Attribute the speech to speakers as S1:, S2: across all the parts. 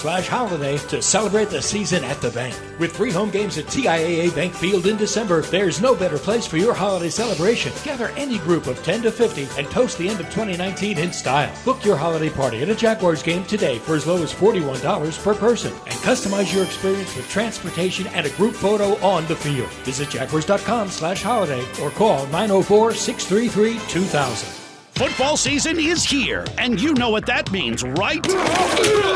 S1: TiAAABank.com/holiday to celebrate the season at the bank. With 3 home games at TIAA Bank Field in December, there's no better place for your holiday celebration. Gather any group of 10 to 50 and toast the end of 2019 in style. Book your holiday party at a Jaguars game today for as low as $41 per person and customize your experience with transportation and a group photo on the field. Visit Jaguars.com/holiday or call 904-633-2000.
S2: Football season is here, and you know what that means, right?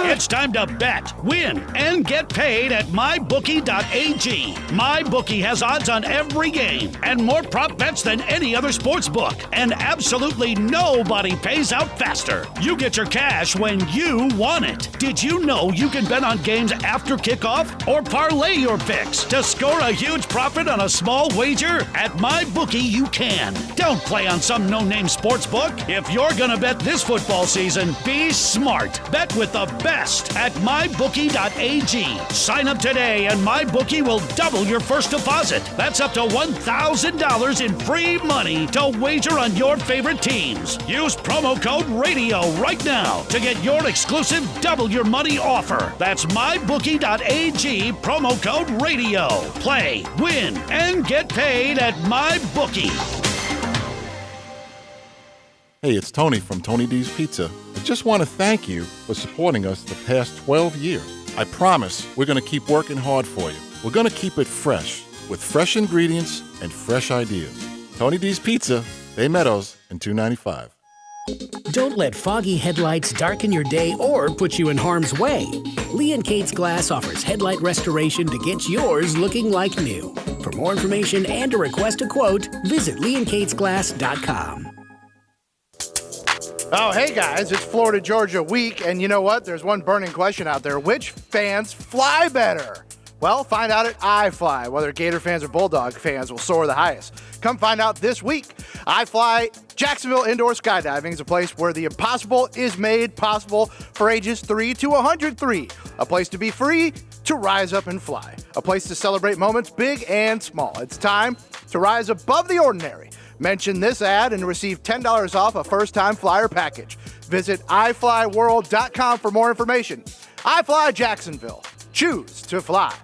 S2: It's time to bet, win, and get paid at MyBookie.ag. MyBookie has odds on every game and more prop bets than any other sports book, and absolutely nobody pays out faster. You get your cash when you want it. Did you know you can bet on games after kickoff or parlay your picks to score a huge profit on a small wager? At MyBookie, you can. Don't play on some no-name sports book. If you're going to bet this football season, be smart. Bet with the best at MyBookie.ag. Sign up today and MyBookie will double your first deposit. That's up to $1,000 in free money to wager on your favorite teams. Use promo code RADIO right now to get your exclusive double your money offer. That's MyBookie.ag, promo code RADIO. Play, win, and get paid at MyBookie.
S3: Hey, it's Tony from Tony D's Pizza. I just want to thank you for supporting us the past 12 years. I promise we're going to keep working hard for you. We're going to keep it fresh, with fresh ingredients and fresh ideas. Tony D's Pizza, Bay Meadows, and 295.
S4: Don't let foggy headlights darken your day or put you in harm's way. Lee & Kate's Glass offers headlight restoration to get yours looking like new. For more information and to request a quote, visit leeandkatesglass.com.
S5: Oh, hey guys, it's Florida Georgia week, and you know what? There's one burning question out there. Which fans fly better? Well, find out at iFly. Whether Gator fans or Bulldog fans will soar the highest. Come find out this week. iFly Jacksonville Indoor Skydiving is a place where the impossible is made possible for ages 3 to 103. A place to be free, to rise up and fly. A place to celebrate moments big and small. It's time to rise above the ordinary. Mention this ad and receive $10 off a first-time flyer package. Visit iFlyWorld.com for more information. iFly Jacksonville. Choose to fly.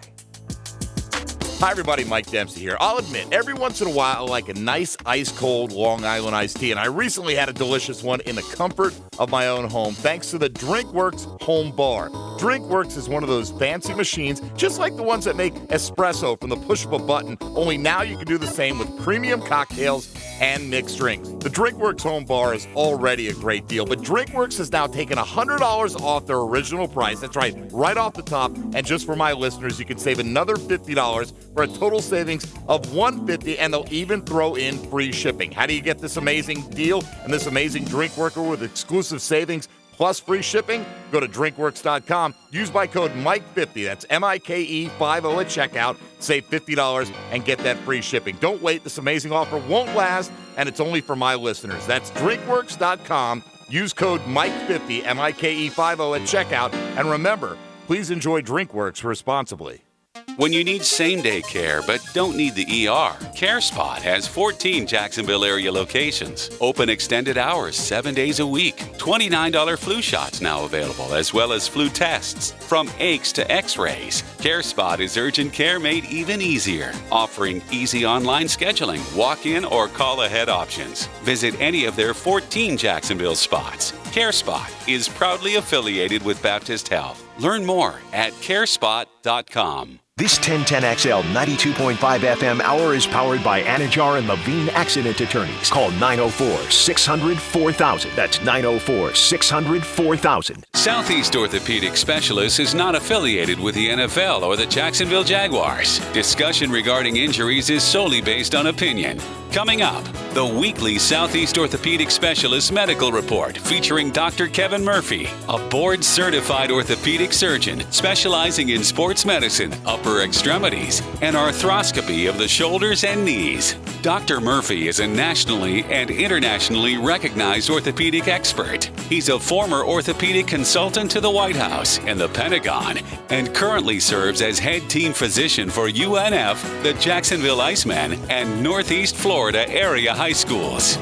S6: Hi, everybody. Mike Dempsey here. I'll admit, every once in a while, I like a nice ice-cold Long Island iced tea, and I recently had a delicious one in the comfort of my own home, thanks to the DrinkWorks home bar. DrinkWorks is one of those fancy machines, just like the ones that make espresso from the push of a button, only now you can do the same with premium cocktails and mixed drinks. The DrinkWorks home bar is already a great deal, but DrinkWorks has now taken $100 off their original price. That's right off the top, and just for my listeners, you can save another $50 for a total savings of $150, and they'll even throw in free shipping. How do you get this amazing deal and this amazing drink worker with exclusive savings plus free shipping? Go to drinkworks.com. Use my code Mike50. That's MIKE50 at checkout. Save $50 and get that free shipping. Don't wait. This amazing offer won't last, and it's only for my listeners. That's drinkworks.com. Use code Mike50, MIKE50 at checkout. And remember, please enjoy DrinkWorks responsibly.
S7: When you need same-day care but don't need the ER, CareSpot has 14 Jacksonville area locations. Open extended hours 7 days a week. $29 flu shots now available, as well as flu tests. From aches to x-rays, CareSpot is urgent care made even easier, offering easy online scheduling, walk-in or call-ahead options. Visit any of their 14 Jacksonville spots. CareSpot is proudly affiliated with Baptist Health. Learn more at carespot.com.
S8: This 1010XL 92.5 FM hour is powered by Anajar and Levine Accident Attorneys. Call 904-600-4000. That's 904-600-4000.
S7: Southeast Orthopedic Specialists is not affiliated with the NFL or the Jacksonville Jaguars. Discussion regarding injuries is solely based on opinion. Coming up, the weekly Southeast Orthopedic Specialist Medical Report featuring Dr. Kevin Murphy, a board-certified orthopedic surgeon specializing in sports medicine, upper extremities, and arthroscopy of the shoulders and knees. Dr. Murphy is a nationally and internationally recognized orthopedic expert. He's a former orthopedic consultant to the White House and the Pentagon, and currently serves as head team physician for UNF, the Jacksonville Icemen, and Northeast Florida area high schools.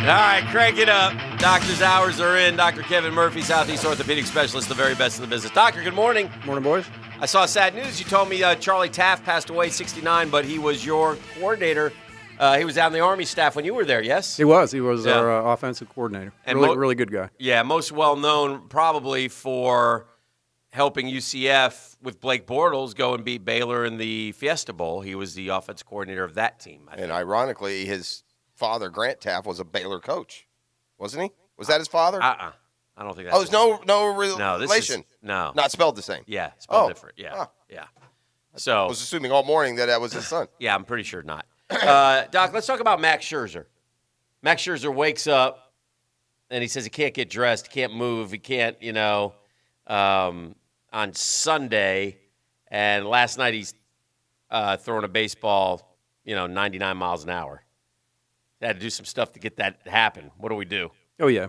S9: All right, crank it up. Doctor's hours are in. Dr. Kevin Murphy, Southeast Orthopedic Specialist, the very best in the business. Doctor, good morning.
S10: Morning, boys.
S9: I saw sad news. You told me Charlie Taft passed away, 69, but he was your coordinator. He was out in the Army staff when you were there, yes?
S10: He was. He was our offensive coordinator.
S9: And
S10: really good guy.
S9: Yeah, most well-known probably for helping UCF with Blake Bortles go and beat Baylor in the Fiesta Bowl. He was the offensive coordinator of that team.
S11: And ironically, his father, Grant Taft, was a Baylor coach, wasn't he? Was that his father?
S9: I don't think that's.
S11: Oh, there's no relation.
S9: No,
S11: not spelled the same.
S9: Yeah, spelled different. Yeah, yeah. So
S11: I was assuming all morning that was his son.
S9: Yeah, I'm pretty sure not. Doc, let's talk about Max Scherzer. Max Scherzer wakes up and he says he can't get dressed, he can't move, he can't, on Sunday. And last night he's throwing a baseball, 99 miles an hour. Had to do some stuff to get that to happen. What do we do?
S10: Oh, yeah.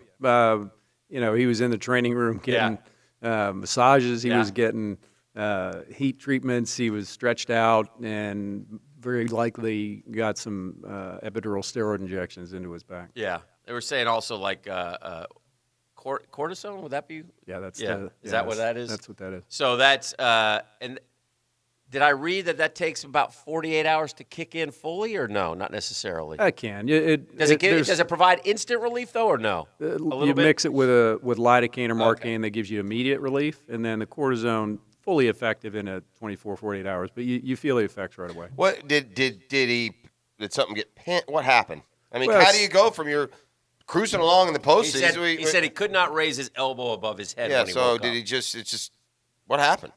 S10: He was in the training room getting massages. He was getting heat treatments. He was stretched out and very likely got some epidural steroid injections into his back.
S9: Yeah. They were saying also like cortisone, would that be?
S10: Yeah, that's
S9: Is that what that is?
S10: That's what that is.
S9: So that's and did I read that takes about 48 hours to kick in fully, or no, not necessarily?
S10: I can.
S9: Does it provide instant relief though, or no?
S10: You mix it with lidocaine or Marcaine that gives you immediate relief, and then the cortisone fully effective in 48 hours. But you feel the effects right away.
S11: What did something get pinned? What happened? I mean, how do you go from your cruising along in the postseason?
S9: He said he could not raise his elbow above his head.
S11: Yeah.
S9: When he
S11: So
S9: woke
S11: did
S9: up.
S11: he just? It's just what happened?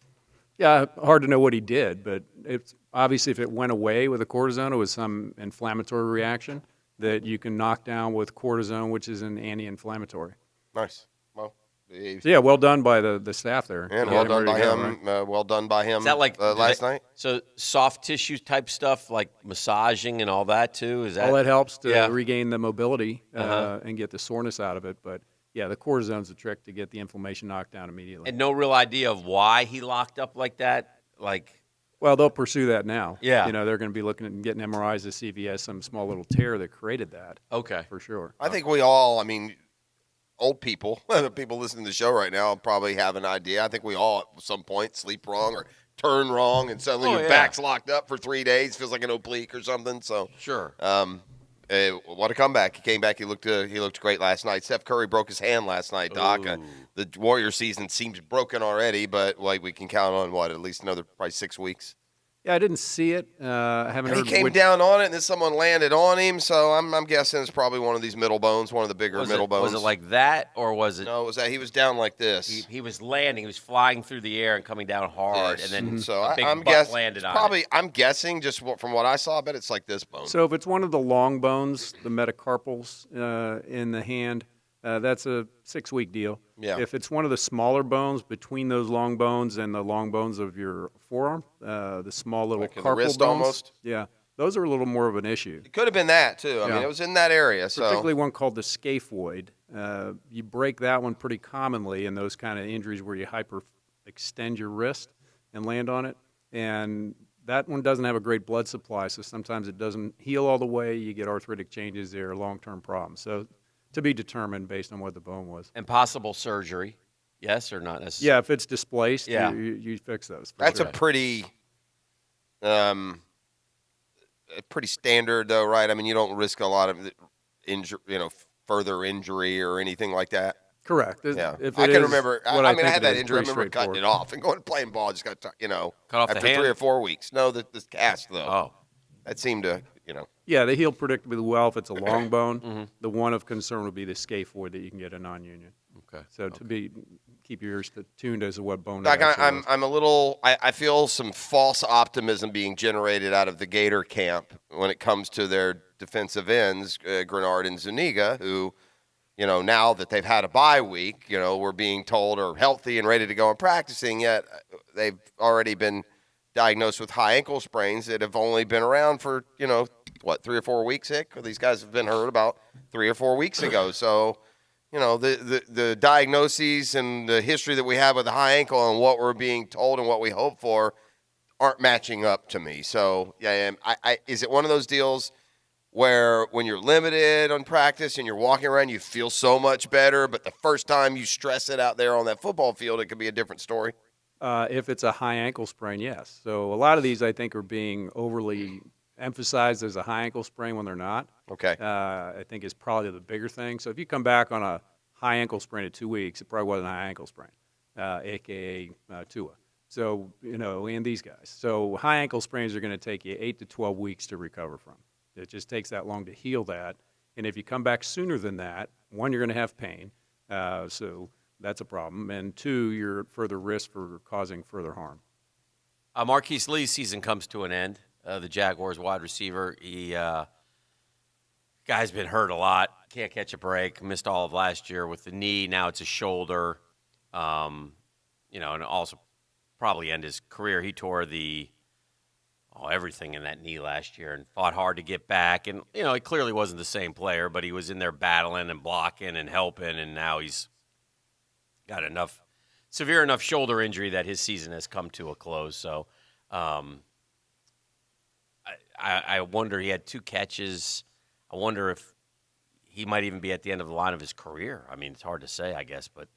S10: Yeah, hard to know what he did, but it's obviously if it went away with the cortisone, it was some inflammatory reaction that you can knock down with cortisone, which is an anti-inflammatory.
S11: Nice. Well,
S10: so yeah, well done by the staff there.
S11: And well done by him. Well done by him.
S9: Is that like
S11: last night?
S9: So soft tissue type stuff like massaging and all that too? Is that
S10: all that helps to regain the mobility and get the soreness out of it? But yeah, the cortisone's the trick to get the inflammation knocked down immediately.
S9: And no real idea of why he locked up like that?
S10: Well, they'll pursue that now.
S9: Yeah.
S10: They're going to be looking at getting MRIs to see if he has some small little tear that created that.
S9: Okay.
S10: For sure.
S11: I think we all, old people, people listening to the show right now probably have an idea. I think we all at some point sleep wrong or turn wrong, and suddenly your back's locked up for 3 days. Feels like an oblique or something. So
S9: sure.
S11: What a comeback! He came back. He looked great last night. Steph Curry broke his hand last night, Doc. The Warrior season seems broken already, but we can count on at least another probably 6 weeks.
S10: Yeah, I didn't see it. I haven't heard.
S11: He came down on it, and then someone landed on him. So I'm guessing it's probably one of these middle bones, one of the bigger middle bones.
S9: Was it like that, or was it?
S11: No, it was that he was down like this.
S9: He was landing. He was flying through the air and coming down hard, and then
S11: so
S9: a big
S11: I'm
S9: butt landed on it.
S11: I'm guessing just from what I saw, I bet it's like this bone.
S10: So if it's one of the long bones, the metacarpals in the hand, that's a 6-week deal.
S11: Yeah.
S10: If it's one of the smaller bones between those long bones and the long bones of your forearm, the small little carpal
S11: the wrist
S10: bones,
S11: almost.
S10: Yeah, those are a little more of an issue.
S11: It could have been that too. I mean, it was in that area. So
S10: particularly one called the scaphoid. You break that one pretty commonly in those kind of injuries where you hyperextend your wrist and land on it, and that one doesn't have a great blood supply, so sometimes it doesn't heal all the way. You get arthritic changes there, long-term problems. So to be determined based on what the bone was.
S9: And possible surgery, yes or not necessarily?
S10: Yeah, if it's displaced, you fix those.
S11: That's a pretty standard, though, right? I mean, you don't risk a lot of further injury or anything like that.
S10: Correct.
S11: Yeah, I can remember. I had that injury. I remember cutting it off and going playing ball. Just got
S9: cut off
S11: after
S9: the hand?
S11: 3 or 4 weeks. No, the cast though.
S9: Oh,
S11: that seemed to
S10: Yeah, they heal predictably well if it's a long bone. The one of concern would be the scaphoid that you can get a non-union.
S9: Okay.
S10: So keep your ears tuned as to what bone.
S11: Doc, I'm a little. I feel some false optimism being generated out of the Gator camp when it comes to their defensive ends, Grenard and Zuniga, who, now that they've had a bye week, we're being told are healthy and ready to go and practicing. Yet they've already been diagnosed with high ankle sprains that have only been around for 3 or 4 weeks. These guys have been hurt about 3 or 4 weeks ago. So, the diagnoses and the history that we have with the high ankle and what we're being told and what we hope for aren't matching up to me. So, is it one of those deals? where when you're limited on practice and you're walking around, you feel so much better, but the first time you stress it out there on that football field, it could be a different story?
S10: If it's a high ankle sprain, yes. So a lot of these, I think, are being overly emphasized as a high ankle sprain when they're not.
S11: Okay.
S10: I think is probably the bigger thing. So if you come back on a high ankle sprain at 2 weeks, it probably wasn't a high ankle sprain, a.k.a. Tua. So, and these guys. So high ankle sprains are going to take you 8 to 12 weeks to recover from. It just takes that long to heal that. And if you come back sooner than that, one, you're going to have pain. So that's a problem. And two, you're at further risk for causing further harm.
S9: Marquise Lee's season comes to an end. The Jaguars wide receiver. Guy's been hurt a lot. Can't catch a break. Missed all of last year with the knee. Now it's a shoulder. And also probably end his career. He tore everything in that knee last year and fought hard to get back. And, he clearly wasn't the same player, but he was in there battling and blocking and helping, and now he's got severe enough shoulder injury that his season has come to a close. So I wonder, he had 2 catches. I wonder if he might even be at the end of the line of his career. I mean, it's hard to say, I guess, but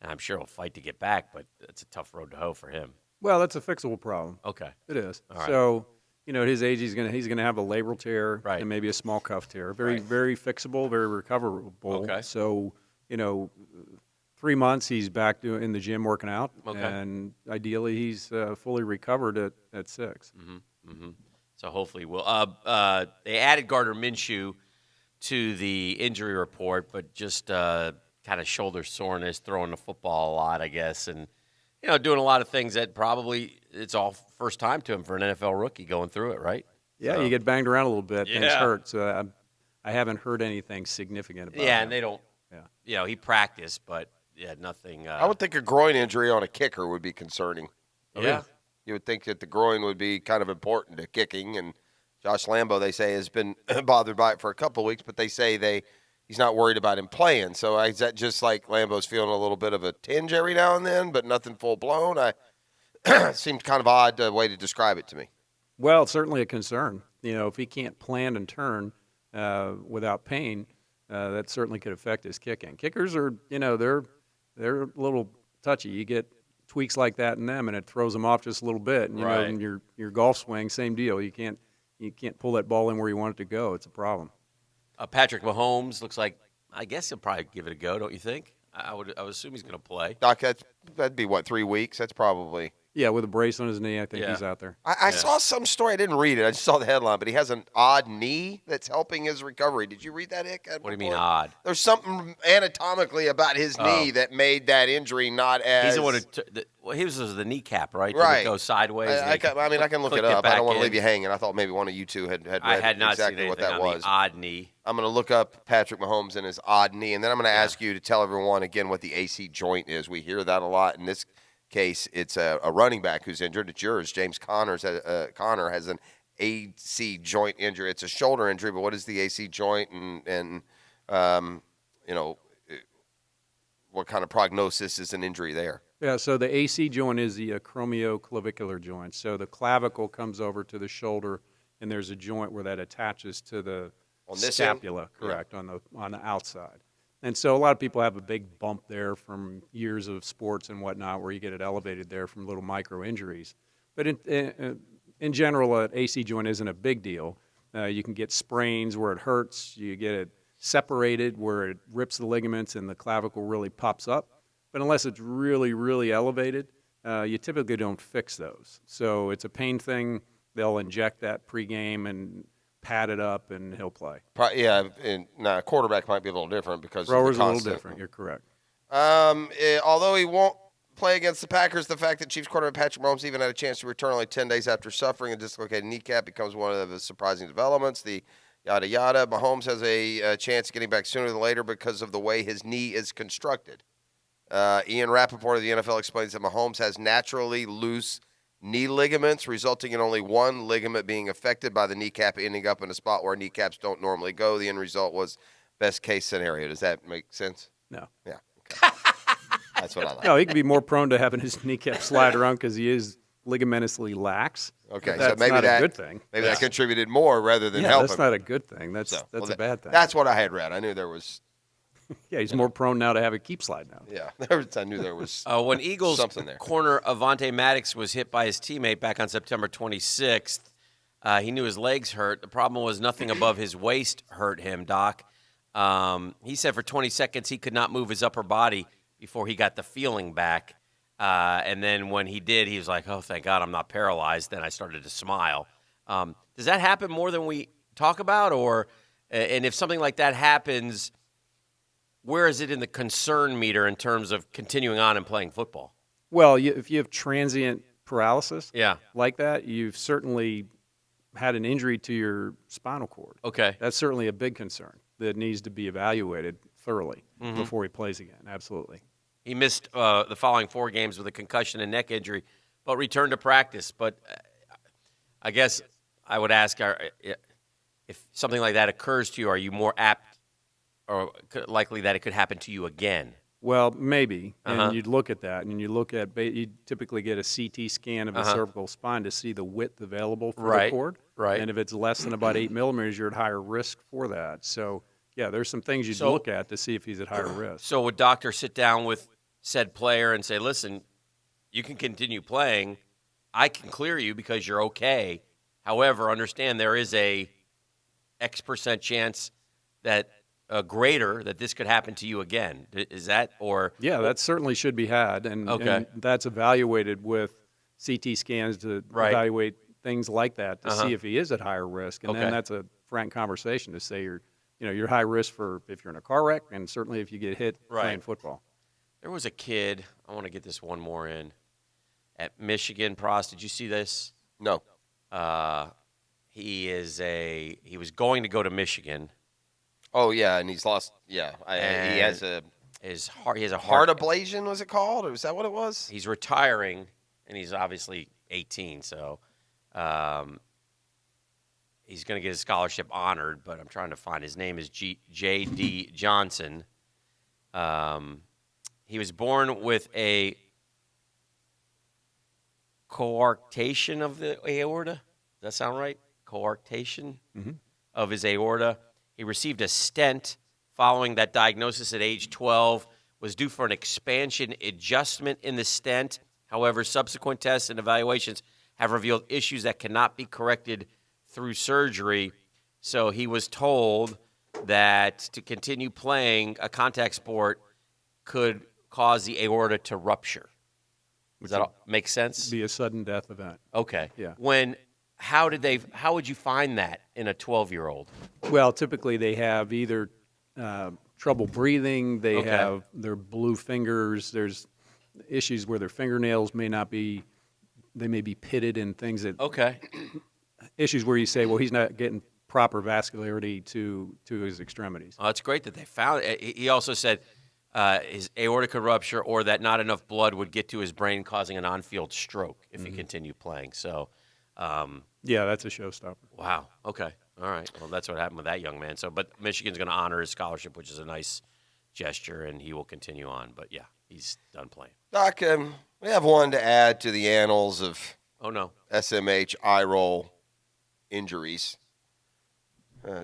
S9: I'm sure he'll fight to get back, but it's a tough road to hoe for him.
S10: Well, that's a fixable problem.
S9: Okay.
S10: It is.
S9: All right.
S10: So, at his age, he's gonna have a labral tear
S9: right.
S10: and maybe a small cuff tear. Very,
S9: right.
S10: very fixable, very recoverable.
S9: Okay.
S10: So, 3 months he's back in the gym working out,
S9: okay.
S10: and ideally he's fully recovered at 6.
S9: Mm-hmm. Mm-hmm. So hopefully we'll. They added Gardner Minshew to the injury report, but just kind of shoulder soreness, throwing the football a lot, I guess, and doing a lot of things that probably it's all first time to him for an NFL rookie going through it, right?
S10: Yeah,
S9: so,
S10: you get banged around a little bit,
S9: yeah.
S10: things hurt. So I haven't heard anything significant about.
S9: Yeah,
S10: him.
S9: and they don't.
S10: Yeah,
S9: he practiced, but nothing.
S11: I would think a groin injury on a kicker would be concerning.
S9: Yeah.
S11: You would think that the groin would be kind of important to kicking, and Josh Lambo, they say, has been bothered by it for a couple of weeks, but they say he's not worried about him playing. So is that just like Lambo's feeling a little bit of a tinge every now and then, but nothing full-blown? Seemed kind of odd way to describe it to me.
S10: Well, it's certainly a concern. If he can't plan and turn without pain, that certainly could affect his kicking. Kickers are, they're a little touchy. You get tweaks like that in them, and it throws them off just a little bit. And,
S9: right.
S10: in your golf swing, same deal. You can't pull that ball in where you want it to go. It's a problem.
S9: Patrick Mahomes looks like, I guess he'll probably give it a go, don't you think? I would assume he's going to play.
S11: Doc, that'd be, 3 weeks? That's probably.
S10: Yeah, with a brace on his knee, I think he's out there.
S11: I saw some story. I didn't read it. I just saw the headline, but he has an odd knee that's helping his recovery. Did you read that, Ick?
S9: What do you mean odd?
S11: There's something anatomically about his knee that made that injury not as.
S9: He's the one he was the kneecap, right?
S11: Right.
S9: Did it go sideways.
S11: I can look it up. I don't want to leave you hanging. I thought maybe one of you two had read
S9: I had not
S11: exactly
S9: seen
S11: what
S9: anything
S11: that
S9: on
S11: was.
S9: The odd knee.
S11: I'm going to look up Patrick Mahomes and his odd knee, and then I'm going to ask you to tell everyone again what the AC joint is. We hear that a lot. In this case, it's a running back who's injured. It's yours. James Conner has an AC joint injury. It's a shoulder injury, but what is the AC joint, and what kind of prognosis is an injury there?
S10: Yeah, so the AC joint is the acromioclavicular joint. So the clavicle comes over to the shoulder, and there's a joint where that attaches to the scapula, correct, on the outside. And so a lot of people have a big bump there from years of sports and whatnot where you get it elevated there from little micro injuries. But in general, an AC joint isn't a big deal. You can get sprains where it hurts. You get it separated where it rips the ligaments and the clavicle really pops up. But unless it's really, really elevated, you typically don't fix those. So it's a pain thing. They'll inject that pregame and pad it up, and he'll play.
S11: Yeah, and a quarterback might be a little different because
S10: thrower's
S11: of the
S10: a little different. You're correct.
S11: Although he won't play against the Packers, the fact that Chiefs quarterback Patrick Mahomes even had a chance to return only 10 days after suffering a dislocated kneecap becomes one of the surprising developments. The yada yada. Mahomes has a chance of getting back sooner than later because of the way his knee is constructed. Ian Rappaport of the NFL explains that Mahomes has naturally loose knee ligaments, resulting in only one ligament being affected by the kneecap, ending up in a spot where kneecaps don't normally go. The end result was best case scenario. Does that make sense?
S10: No.
S11: Yeah. Okay. That's what I like.
S10: No, he could be more prone to having his kneecap slide around because he is ligamentously lax.
S11: Okay,
S10: That's
S11: so maybe
S10: not
S11: that
S10: a good thing.
S11: Maybe that contributed more rather than
S10: Yeah,
S11: helping.
S10: that's not a good thing. That's a bad thing.
S11: That's what I had read. I knew there was.
S10: Yeah, he's more prone now to have a keep slide now.
S11: Yeah, I knew there was
S9: when Eagles
S11: something there.
S9: corner Avonte Maddox was hit by his teammate back on September 26th, he knew his legs hurt. The problem was nothing above his waist hurt him, Doc. He said for 20 seconds he could not move his upper body before he got the feeling back. And then when he did, he was like, oh, thank God I'm not paralyzed. Then I started to smile. Does that happen more than we talk about? And if something like that happens, where is it in the concern meter in terms of continuing on and playing football?
S10: Well, if you have transient paralysis
S9: Yeah.
S10: like that, you've certainly had an injury to your spinal cord.
S9: Okay.
S10: That's certainly a big concern that needs to be evaluated thoroughly
S9: Mhm.
S10: before he plays again. Absolutely.
S9: He missed the following 4 games with a concussion and neck injury, but returned to practice. But I guess I would ask, if something like that occurs to you, are you more apt or likely that it could happen to you again?
S10: Well, maybe.
S9: Uh-huh.
S10: And you'd look at that, and you look at you typically get a CT scan of the
S9: Uh-huh.
S10: cervical spine to see the width available for
S9: Right,
S10: the cord.
S9: right.
S10: And if it's less than about 8 millimeters, you're at higher risk for that. So, yeah, there's some things you'd
S9: So-
S10: look at to see if he's at higher risk.
S9: So would doctor sit down with said player and say, listen, you can continue playing. I can clear you because you're okay. However, understand there is a X% chance that greater that this could happen to you again. Is that or?
S10: Yeah, that certainly should be had, and that's evaluated with CT scans to
S9: Right.
S10: evaluate things like that to
S9: Uh-huh.
S10: see if he is at higher risk, and
S9: Okay.
S10: then that's a frank conversation to say you're high risk for if you're in a car wreck, and certainly if you get hit playing football.
S9: There was a kid, I want to get this one more in, at Michigan. Prost, did you see this?
S11: No.
S9: He was going to go to Michigan.
S11: Oh yeah, and he's lost. Yeah, he has a
S9: he has a
S11: heart ablation. Was it called, or is that what it was?
S9: He's retiring, and he's obviously 18, so he's going to get his scholarship honored. But I'm trying to find his name is J.D. Johnson. He was born with a coarctation of the aorta. Does that sound right? Coarctation of his aorta. He received a stent following that diagnosis at age 12, was due for an expansion adjustment in the stent. However, subsequent tests and evaluations have revealed issues that cannot be corrected through surgery. So he was told that to continue playing a contact sport could cause the aorta to rupture. Does that make sense?
S10: Be a sudden death event.
S9: Okay.
S10: Yeah.
S9: How would you find that in a 12-year-old?
S10: Well, typically they have either trouble breathing, they
S9: Okay.
S10: have their blue fingers, there's issues where their fingernails may be pitted and things that issues where you say, well, he's not getting proper vascularity to his extremities.
S9: Oh, it's great that they found it. He also said his aorta could rupture or that not enough blood would get to his brain, causing an on-field stroke if he continued playing. So,
S10: yeah, that's a showstopper.
S9: Wow. Okay. All right. Well, that's what happened with that young man. So, but Michigan's going to honor his scholarship, which is a nice gesture, and he will continue on. But yeah, he's done playing.
S11: Doc, we have one to add to the annals of SMH eye roll injuries.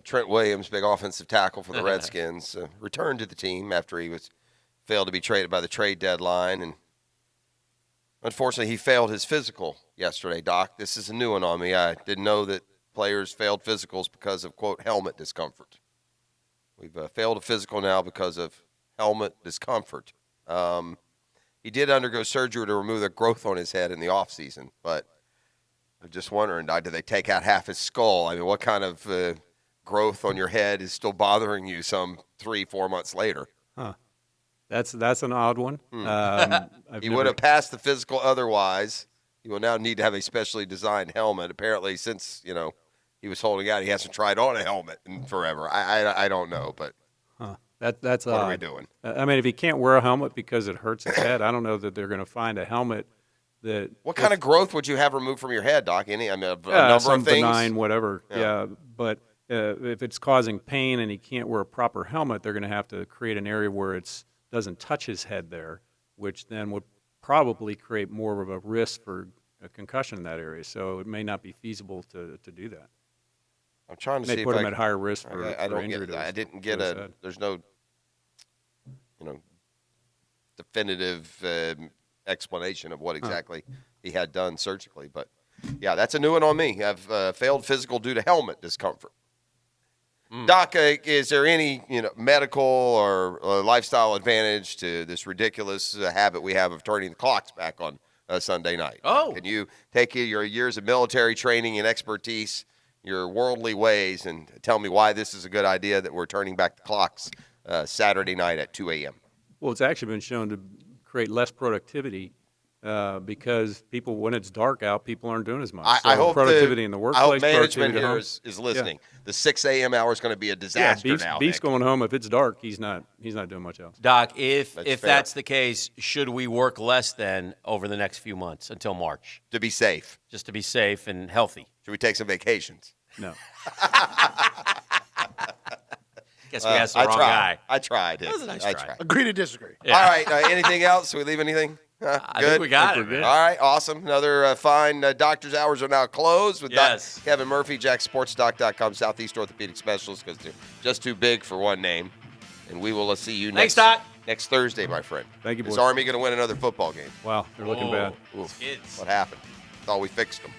S11: Trent Williams, big offensive tackle for the Redskins, returned to the team after he failed to be traded by the trade deadline, and unfortunately, he failed his physical yesterday. Doc, this is a new one on me. I didn't know that players failed physicals because of quote helmet discomfort. We've failed a physical now because of helmet discomfort. He did undergo surgery to remove the growth on his head in the offseason, but I'm just wondering, Doc, did they take out half his skull? I mean, what kind of growth on your head is still bothering you some 3-4 months later?
S10: Huh. That's an odd one.
S11: He would have passed the physical otherwise. He will now need to have a specially designed helmet. Apparently, since he was holding out, he hasn't tried on a helmet in forever. I don't know, but
S10: that's
S11: what
S10: odd.
S11: are we doing?
S10: I mean, if he can't wear a helmet because it hurts his head, I don't know that they're going to find a helmet that.
S11: What kind of growth would you have removed from your head, Doc? A number
S10: some
S11: of things.
S10: benign, whatever.
S11: Yeah.
S10: Yeah, but if it's causing pain and he can't wear a proper helmet, they're going to have to create an area where it doesn't touch his head there, which then would probably create more of a risk for a concussion in that area. So it may not be feasible to do that.
S11: I'm trying to
S10: They
S11: see
S10: put
S11: if
S10: him at higher risk for
S11: I don't
S10: injury.
S11: get. I didn't get a. There's no, definitive explanation of what exactly he had done surgically. But yeah, that's a new one on me. I've failed physical due to helmet discomfort. Doc, is there any medical or lifestyle advantage to this ridiculous habit we have of turning the clocks back on Sunday night?
S9: Oh,
S11: can you take your years of military training and expertise, your worldly ways, and tell me why this is a good idea that we're turning back the clocks Saturday night at 2 a.m.?
S10: Well, it's actually been shown to create less productivity because people, when it's dark out, people aren't doing as much.
S11: I hope
S10: productivity in the workplace.
S11: I hope management
S10: productivity at
S11: here
S10: home.
S11: is listening. Yeah. The 6 a.m. hour is going to be a disaster now.
S10: Beef's going home. If it's dark, he's not doing much else.
S9: Doc, if that's the case, should we work less then over the next few months until March?
S11: To be safe.
S9: Just to be safe and healthy.
S11: Should we take some vacations?
S10: No.
S9: Guess we asked the wrong guy.
S11: I tried.
S9: That was a nice try.
S5: Agree to disagree.
S11: Yeah. All right. Anything else? Should we leave anything?
S9: I think we got it.
S11: All right. Awesome. Another fine. Doctor's hours are now closed with Kevin Murphy, JackSportsDoc.com, Southeast Orthopedic Specialist, because they're just too big for one name. And we will see you next Thursday, my friend.
S10: Thank you, boys.
S11: Is Army going to win another football game?
S10: Wow, they're looking bad.
S11: Oof. What happened? Thought we fixed them.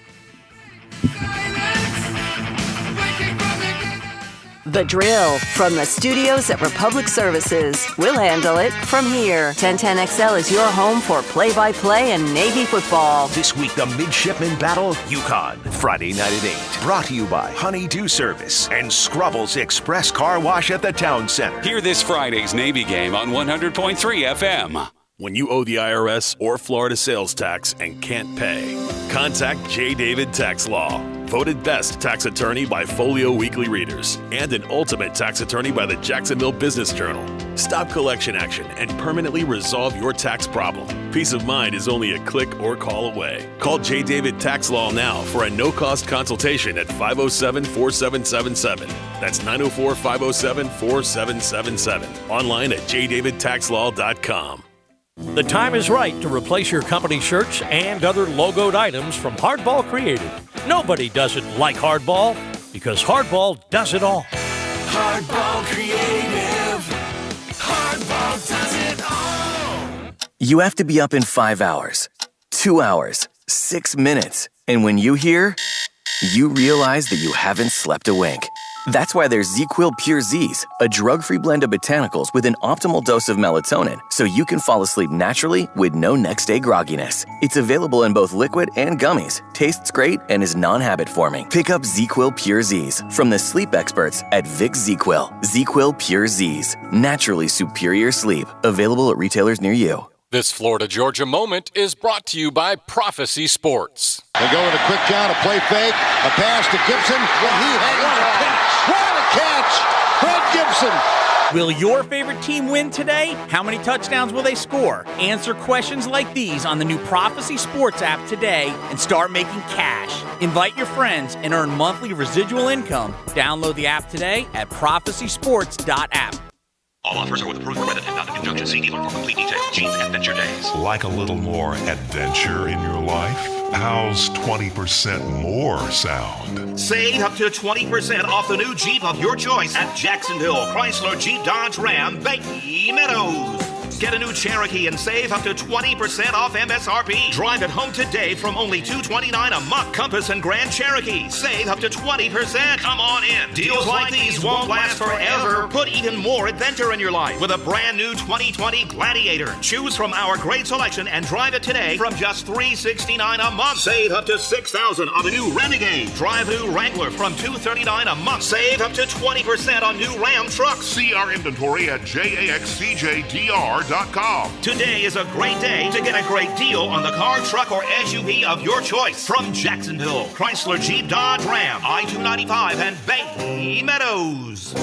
S12: The Drill from the studios at Republic Services. We'll handle it from here. 1010XL is your home for play-by-play and Navy football.
S8: This week, the Midshipman Battle, Yukon. Friday night at 8. Brought to you by Honeydew Service and Scrubbles Express Car Wash at the Town Center.
S7: Hear this Friday's Navy game on 100.3 FM.
S13: When you owe the IRS or Florida sales tax and can't pay, contact J. David Tax Law. Voted best tax attorney by Folio Weekly Readers and an ultimate tax attorney by the Jacksonville Business Journal. Stop collection action and permanently resolve your tax problem. Peace of mind is only a click or call away. Call J. David Tax Law now for a no-cost consultation at 507-4777. That's 904-507-4777. Online at jdavidtaxlaw.com.
S1: The time is right to replace your company shirts and other logoed items from Hardball Creative. Nobody doesn't like Hardball because Hardball does it all.
S14: Hardball Creative. Hardball does it all.
S15: You have to be up in 5 hours, 2 hours, 6 minutes. And when you hear, you realize that you haven't slept a wink. That's why there's ZzzQuil Pure Z's, a drug-free blend of botanicals with an optimal dose of melatonin, so you can fall asleep naturally with no next-day grogginess. It's available in both liquid and gummies, tastes great, and is non-habit forming. Pick up ZzzQuil Pure Z's from the sleep experts at Vic ZzzQuil. ZzzQuil Pure Z's, naturally superior sleep. Available at retailers near you.
S16: This Florida Georgia moment is brought to you by Prophecy Sports.
S17: They go with a quick count, a play fake, a pass to Gibson. What a catch! What a catch! Fred Gibson.
S18: Will your favorite team win today? How many touchdowns will they score? Answer questions like these on the new Prophecy Sports app today and start making cash. Invite your friends and earn monthly residual income. Download the app today at prophecysports.app.
S19: All offers are with approved credit and not in conjunction. See dealer for complete details. Jeep Adventure Days.
S20: Like a little more adventure in your life? How's 20% more sound?
S19: Save up to 20% off the new Jeep of your choice at Jacksonville Chrysler Jeep Dodge Ram Bay Meadows. Get a new Cherokee and save up to 20% off MSRP. Drive it home today from only $229 a month. Compass and Grand Cherokee. Save up to 20%. Come on in. Deals like these won't last forever. Put even more adventure in your life with a brand new 2020 Gladiator. Choose from our great selection and drive it today from just $369 a month. Save up to $6,000 on the new Renegade. Drive a new Wrangler from $239 a month. Save up to 20% on new Ram trucks.
S20: See our inventory at JAXCJDR.com.
S19: Today is a great day to get a great deal on the car, truck, or SUV of your choice from Jacksonville Chrysler Jeep Dodge Ram, I-295 and Bay Meadows.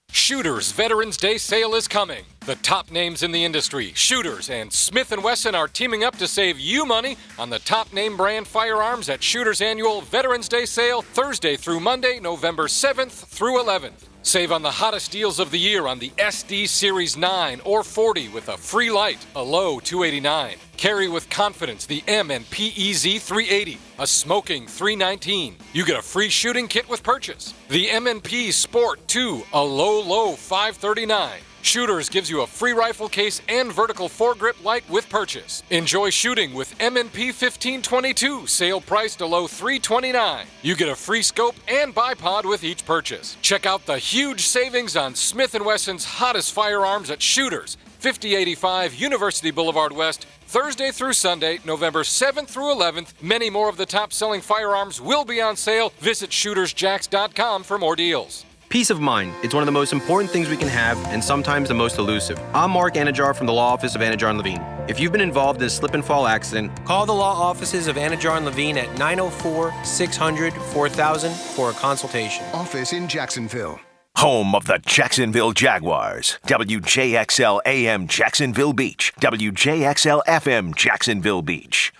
S16: Shooters Veterans Day sale is coming. The top names in the industry, Shooters and Smith & Wesson, are teaming up to save you money on the top name brand firearms at Shooters' annual Veterans Day sale Thursday through Monday, November 7th through 11th. Save on the hottest deals of the year on the SD Series 9 or 40 with a free light, a low $289. Carry with confidence the M&P EZ 380, a smoking $319. You get a free shooting kit with purchase. The M&P Sport 2, a low $539. Shooters gives you a free rifle case and vertical foregrip light with purchase. Enjoy shooting with M&P 1522, sale priced a low $329. You get a free scope and bipod with each purchase. Check out the huge savings on Smith & Wesson's hottest firearms at Shooters, 5085 University Boulevard West, Thursday through Sunday, November 7th through 11th. Many more of the top-selling firearms will be on sale. Visit shootersjacks.com for more deals.
S21: Peace of mind. It's one of the most important things we can have, and sometimes the most elusive. I'm Mark Anajar from the Law Office of Anajar & Levine. If you've been involved in a slip and fall accident, call the law offices of Anajar & Levine at 904-600-4000 for a consultation.
S8: Office in Jacksonville. Home of the Jacksonville Jaguars. WJXL AM Jacksonville Beach. WJXL FM Jacksonville Beach.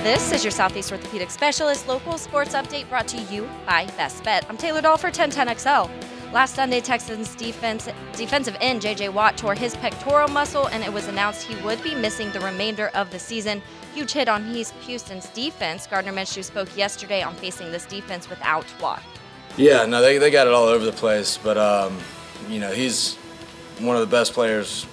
S22: This is your Southeast Orthopedic Specialist local sports update brought to you by Best Bet. I'm Taylor Dahl for 1010XL. Last Sunday, Texans defensive end J.J. Watt tore his pectoral muscle, and it was announced he would be missing the remainder of the season. Huge hit on Houston's defense. Gardner Minshew spoke yesterday on facing this defense without Watt.
S23: Yeah, no, they got it all over the place, but, he's one of the best players,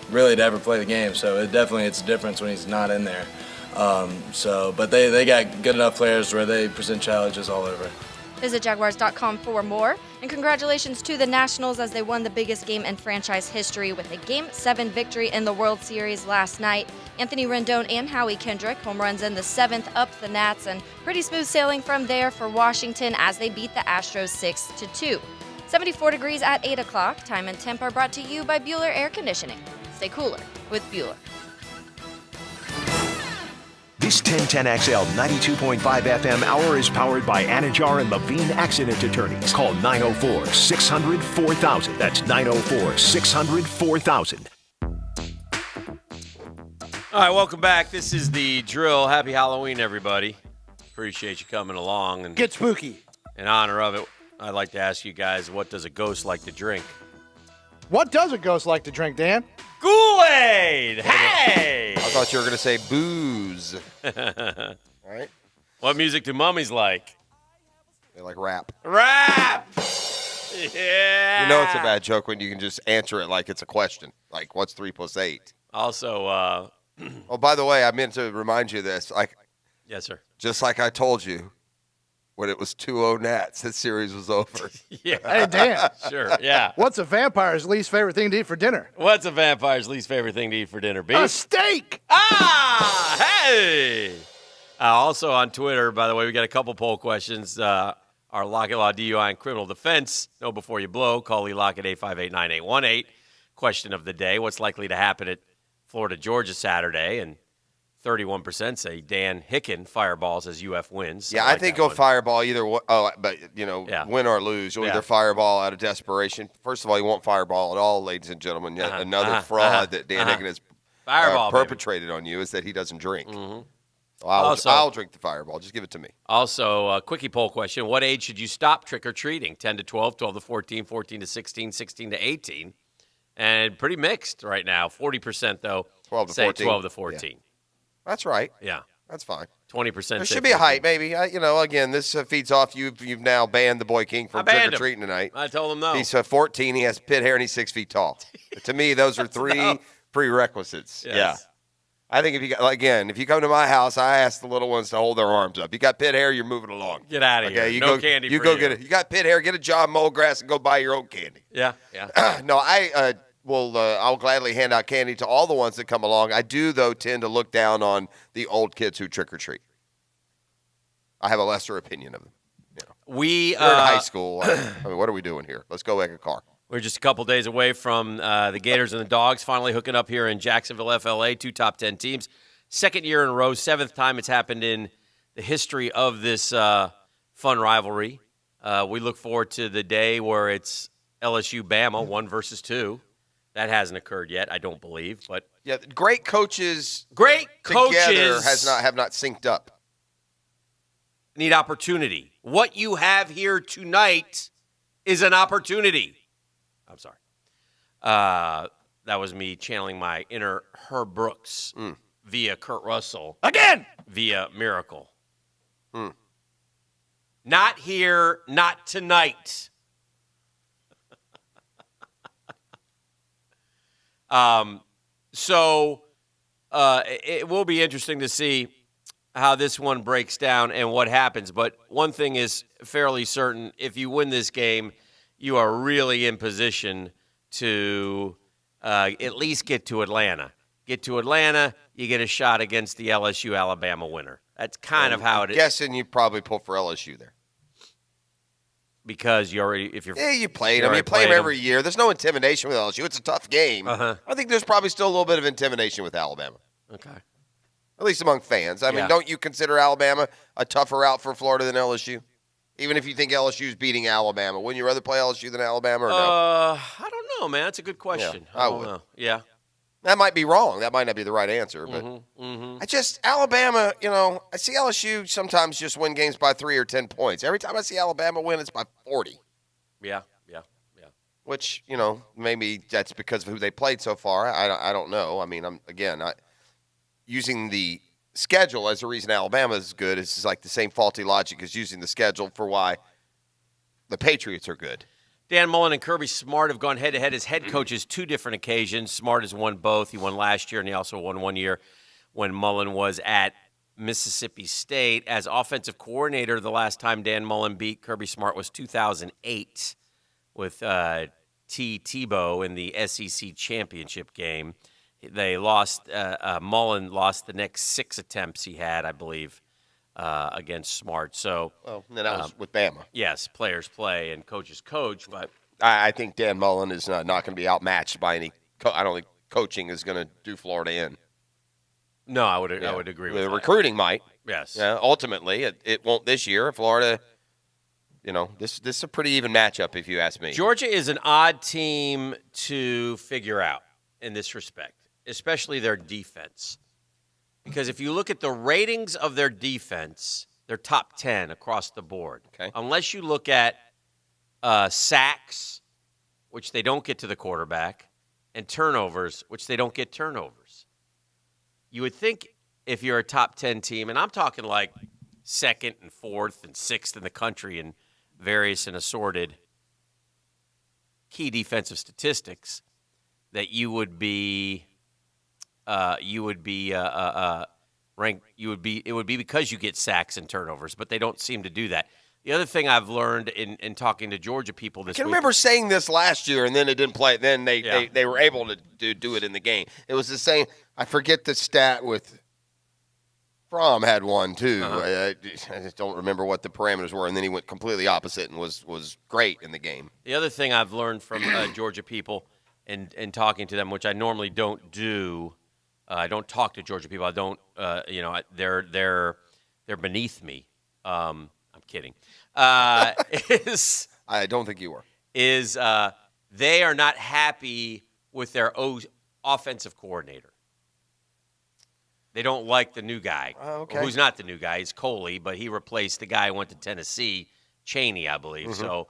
S23: really to ever play the game, so it's a difference when he's not in there. But they got good enough players where they present challenges all over.
S22: Visit Jaguars.com for more. And congratulations to the Nationals as they won the biggest game in franchise history with a Game 7 victory in the World Series last night. Anthony Rendon and Howie Kendrick home runs in the 7th up the Nats, and pretty smooth sailing from there for Washington as they beat the Astros 6-2. 74 degrees at 8 o'clock. Time and temp are brought to you by Bueller Air Conditioning. Stay cooler with Bueller.
S8: This 1010XL 92.5 FM hour is powered by Anajar and Levine Accident Attorneys. Call 904-600-4000. That's 904-600-4000.
S9: All right, welcome back. This is the drill. Happy Halloween, everybody. Appreciate you coming along. And
S5: get spooky.
S9: In honor of it, I'd like to ask you guys, what does a ghost like to drink?
S5: What does a ghost like to drink, Dan?
S9: Kool-Aid! Hey!
S11: I thought you were going to say booze.
S9: All
S11: right.
S9: What music do mummies like?
S11: They like rap.
S9: Rap! Yeah!
S11: You know it's a bad joke when you can just answer it like it's a question. Like, what's 3 + 8?
S9: Also,
S11: oh, by the way, I meant to remind you of this.
S9: Yes, sir.
S11: Just like I told you, when it was 2-0 Nats, that series was over.
S9: Yeah.
S5: Hey, Dan.
S9: Sure, yeah.
S5: What's a vampire's least favorite thing to eat for dinner?
S9: What's a vampire's least favorite thing to eat for dinner? Beef?
S5: A steak!
S9: Ah! Hey! Also on Twitter, by the way, we got a couple poll questions. Our Lockett Law DUI and criminal defense. Know before you blow. Call Lee Lockett 858-9818. Question of the day. What's likely to happen at Florida-Georgia Saturday? And 31% say Dan Hicken fireballs as UF wins.
S11: Yeah, I think go fireball either way. Oh, but, win or lose. You'll either fireball out of desperation. First of all, you won't fireball at all, ladies and gentlemen. Yet another fraud that Dan Hicken has perpetrated on you is that he doesn't drink.
S9: Mm-hmm.
S11: So I'll drink the fireball. Just give it to me.
S9: Also, a quickie poll question. What age should you stop trick-or-treating? 10 to 12, 12 to 14, 14 to 16, 16 to 18. And pretty mixed right now. 40%, though,
S11: 12 to
S9: say
S11: 14.
S9: 12 to 14.
S11: Yeah. That's right.
S9: Yeah.
S11: That's fine.
S9: 20%.
S11: There should be a height, maybe. Again, this feeds off you've now banned the boy King from trick-or-treating tonight.
S9: I told him no.
S11: He's 14. He has pit hair, and he's 6 feet tall. To me, those are 3 prerequisites.
S9: Yes.
S11: Yeah. I think if you come to my house, I ask the little ones to hold their arms up. You got pit hair, you're moving along.
S9: Get out of here.
S11: You
S9: No
S11: go,
S9: candy
S11: you
S9: for
S11: go
S9: you.
S11: get it. You got pit hair, get a job, mow grass, and go buy your own candy.
S9: Yeah, yeah.
S11: No, I'll gladly hand out candy to all the ones that come along. I do, though, tend to look down on the old kids who trick-or-treat. I have a lesser opinion of them.
S9: We're
S11: in high school. What are we doing here? Let's go back a car.
S9: We're just a couple days away from the Gators and the Dogs finally hooking up here in Jacksonville, FLA, 2 top 10 teams. Second year in a row, 7th time it's happened in the history of this fun rivalry. We look forward to the day where it's LSU-Bama, 1 versus 2. That hasn't occurred yet, I don't believe. But
S11: yeah, great coaches
S9: together
S11: have not synced up.
S9: Need opportunity. What you have here tonight is an opportunity. I'm sorry. That was me channeling my inner Herb Brooks via Kurt Russell.
S5: Again!
S9: Via Miracle. Not here, not tonight. It will be interesting to see how this one breaks down and what happens. But one thing is fairly certain. If you win this game, you are really in position to at least get to Atlanta. Get to Atlanta, you get a shot against the LSU-Alabama winner. That's kind of how it is.
S11: Guessing you probably pull for LSU there.
S9: Because you already,
S11: you played them. You play them every year. There's no intimidation with LSU. It's a tough game. I think there's probably still a little bit of intimidation with Alabama.
S9: Okay.
S11: At least among fans. I mean, don't you consider Alabama a tougher route for Florida than LSU? Even if you think LSU's beating Alabama, wouldn't you rather play LSU than Alabama or no?
S9: I don't know, man. That's a good question.
S11: Yeah, I would.
S9: Know. Yeah.
S11: That might be wrong. That might not be the right answer. But Alabama, I see LSU sometimes just win games by 3 or 10 points. Every time I see Alabama win, it's by 40.
S9: Yeah.
S11: Which, maybe that's because of who they played so far. I don't know. I mean, I'm using the schedule as the reason Alabama is good. It's just like the same faulty logic as using the schedule for why the Patriots are good.
S9: Dan Mullen and Kirby Smart have gone head-to-head as head coaches 2 different occasions. Smart has won both. He won last year, and he also won 1 year when Mullen was at Mississippi State. As offensive coordinator, the last time Dan Mullen beat Kirby Smart was 2008 with Tebow in the SEC championship game. They lost. Mullen lost the next 6 attempts he had, I believe, against Smart. So,
S11: then that was with Bama.
S9: Yes, players play and coaches coach, but
S11: I think Dan Mullen is not going to be outmatched by any. I don't think coaching is going to do Florida in.
S9: No, I would agree with
S11: the
S9: that.
S11: Recruiting might.
S9: Yes.
S11: Ultimately, it won't this year. Florida, this is a pretty even matchup if you ask me.
S9: Georgia is an odd team to figure out in this respect, especially their defense. Because if you look at the ratings of their defense, they're top 10 across the board.
S11: Okay.
S9: Unless you look at sacks, which they don't get to the quarterback, and turnovers, which they don't get turnovers. You would think if you're a top 10 team, and I'm talking like 2nd and 4th and 6th in the country in various and assorted key defensive statistics, that you would be ranked. It would be because you get sacks and turnovers, but they don't seem to do that. The other thing I've learned in talking to Georgia people this week.
S11: I can remember saying this last year, and then it didn't play. Then they were able to do it in the game. It was the same. I forget the stat with Fromm had one too. I just don't remember what the parameters were, and then he went completely opposite and was great in the game.
S9: The other thing I've learned from Georgia people and talking to them, which I normally don't do. I don't talk to Georgia people. I don't. They're beneath me. I'm kidding.
S11: I don't think you were.
S9: They are not happy with their offensive coordinator. They don't like the new guy.
S11: Okay.
S9: Who's not the new guy? He's Coley, but he replaced the guy who went to Tennessee, Chaney, I believe.
S11: Mm-hmm.
S9: So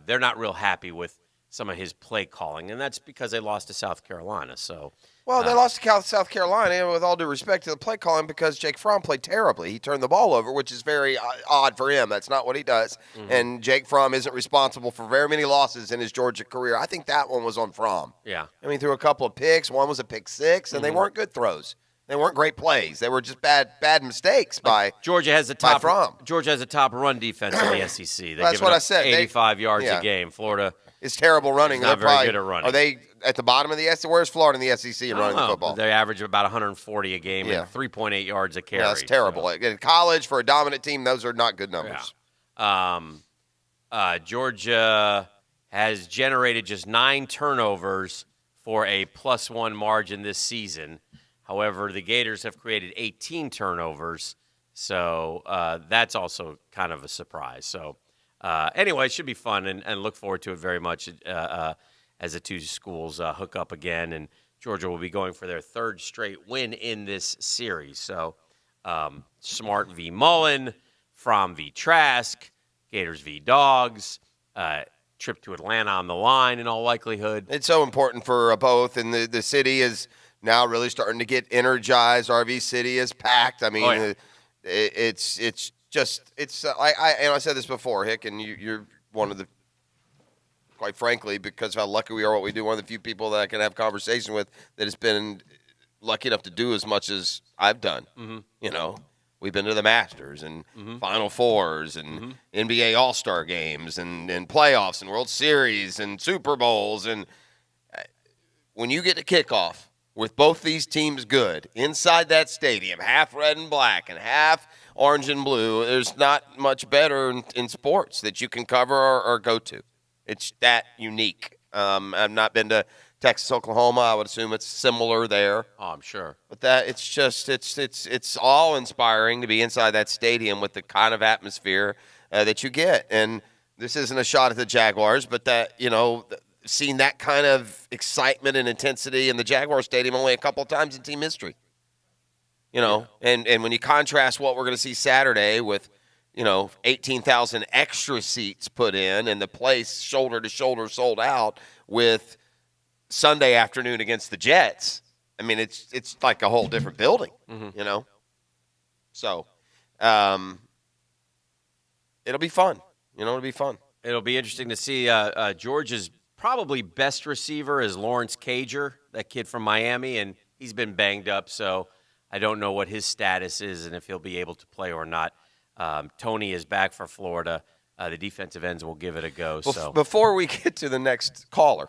S9: they're not real happy with some of his play calling, and that's because they lost to South Carolina. So.
S11: Well, they lost to South Carolina, with all due respect to the play calling, because Jake Fromm played terribly. He turned the ball over, which is very odd for him. That's not what he does. Mm-hmm. And Jake Fromm isn't responsible for very many losses in his Georgia career. I think that one was on Fromm.
S9: Yeah.
S11: I mean, he threw a couple of picks. One was a pick 6, and they weren't good throws. They weren't great plays. They were just bad mistakes by
S9: Georgia has the top
S11: Fromm.
S9: Georgia has a top run defense in the SEC.
S11: That's what I said.
S9: 85 yards a game. Florida
S11: is terrible running.
S9: Not very good at running.
S11: Are they at the bottom of the SEC? Where's Florida in the SEC in running the football?
S9: They average about 140 a game and 3.8 yards a carry.
S11: Yeah, that's terrible. In college, for a dominant team, those are not good numbers.
S9: Yeah. Georgia has generated just 9 turnovers for a +1 margin this season. However, the Gators have created 18 turnovers, so that's also kind of a surprise. So anyway, it should be fun and look forward to it very much as the two schools hook up again, and Georgia will be going for their third straight win in this series. So Smart v. Mullen, Fromm v. Trask, Gators v. Dogs, trip to Atlanta on the line in all likelihood.
S11: It's so important for both, and the city is now really starting to get energized. RV City is packed. I mean, it's I said this before, Hick, and you're one of the, quite frankly, because of how lucky we are, what we do, one of the few people that I can have conversation with that has been lucky enough to do as much as I've done.
S9: Mm-hmm.
S11: You know, we've been to the Masters and Final Fours and NBA All-Star games and playoffs and World Series and Super Bowls. And when you get to kickoff with both these teams good inside that stadium, half red and black and half orange and blue, there's not much better in sports that you can cover or go to. It's that unique. I've not been to Texas, Oklahoma. I would assume it's similar there.
S9: Oh, I'm sure.
S11: But that it's just it's awe-inspiring to be inside that stadium with the kind of atmosphere that you get. And this isn't a shot at the Jaguars, but that, you know, seeing that kind of excitement and intensity in the Jaguar Stadium only a couple of times in team history. You know, and when you contrast what we're going to see Saturday with, you know, 18,000 extra seats put in and the place shoulder to shoulder sold out with Sunday afternoon against the Jets, I mean, it's like a whole different building, you know. So it'll be fun. You know, it'll be fun.
S9: It'll be interesting to see. Georgia's probably best receiver is Lawrence Cager, that kid from Miami, and he's been banged up, so I don't know what his status is and if he'll be able to play or not. Tony is back for Florida. The defensive ends will give it a go. So
S11: before we get to the next caller,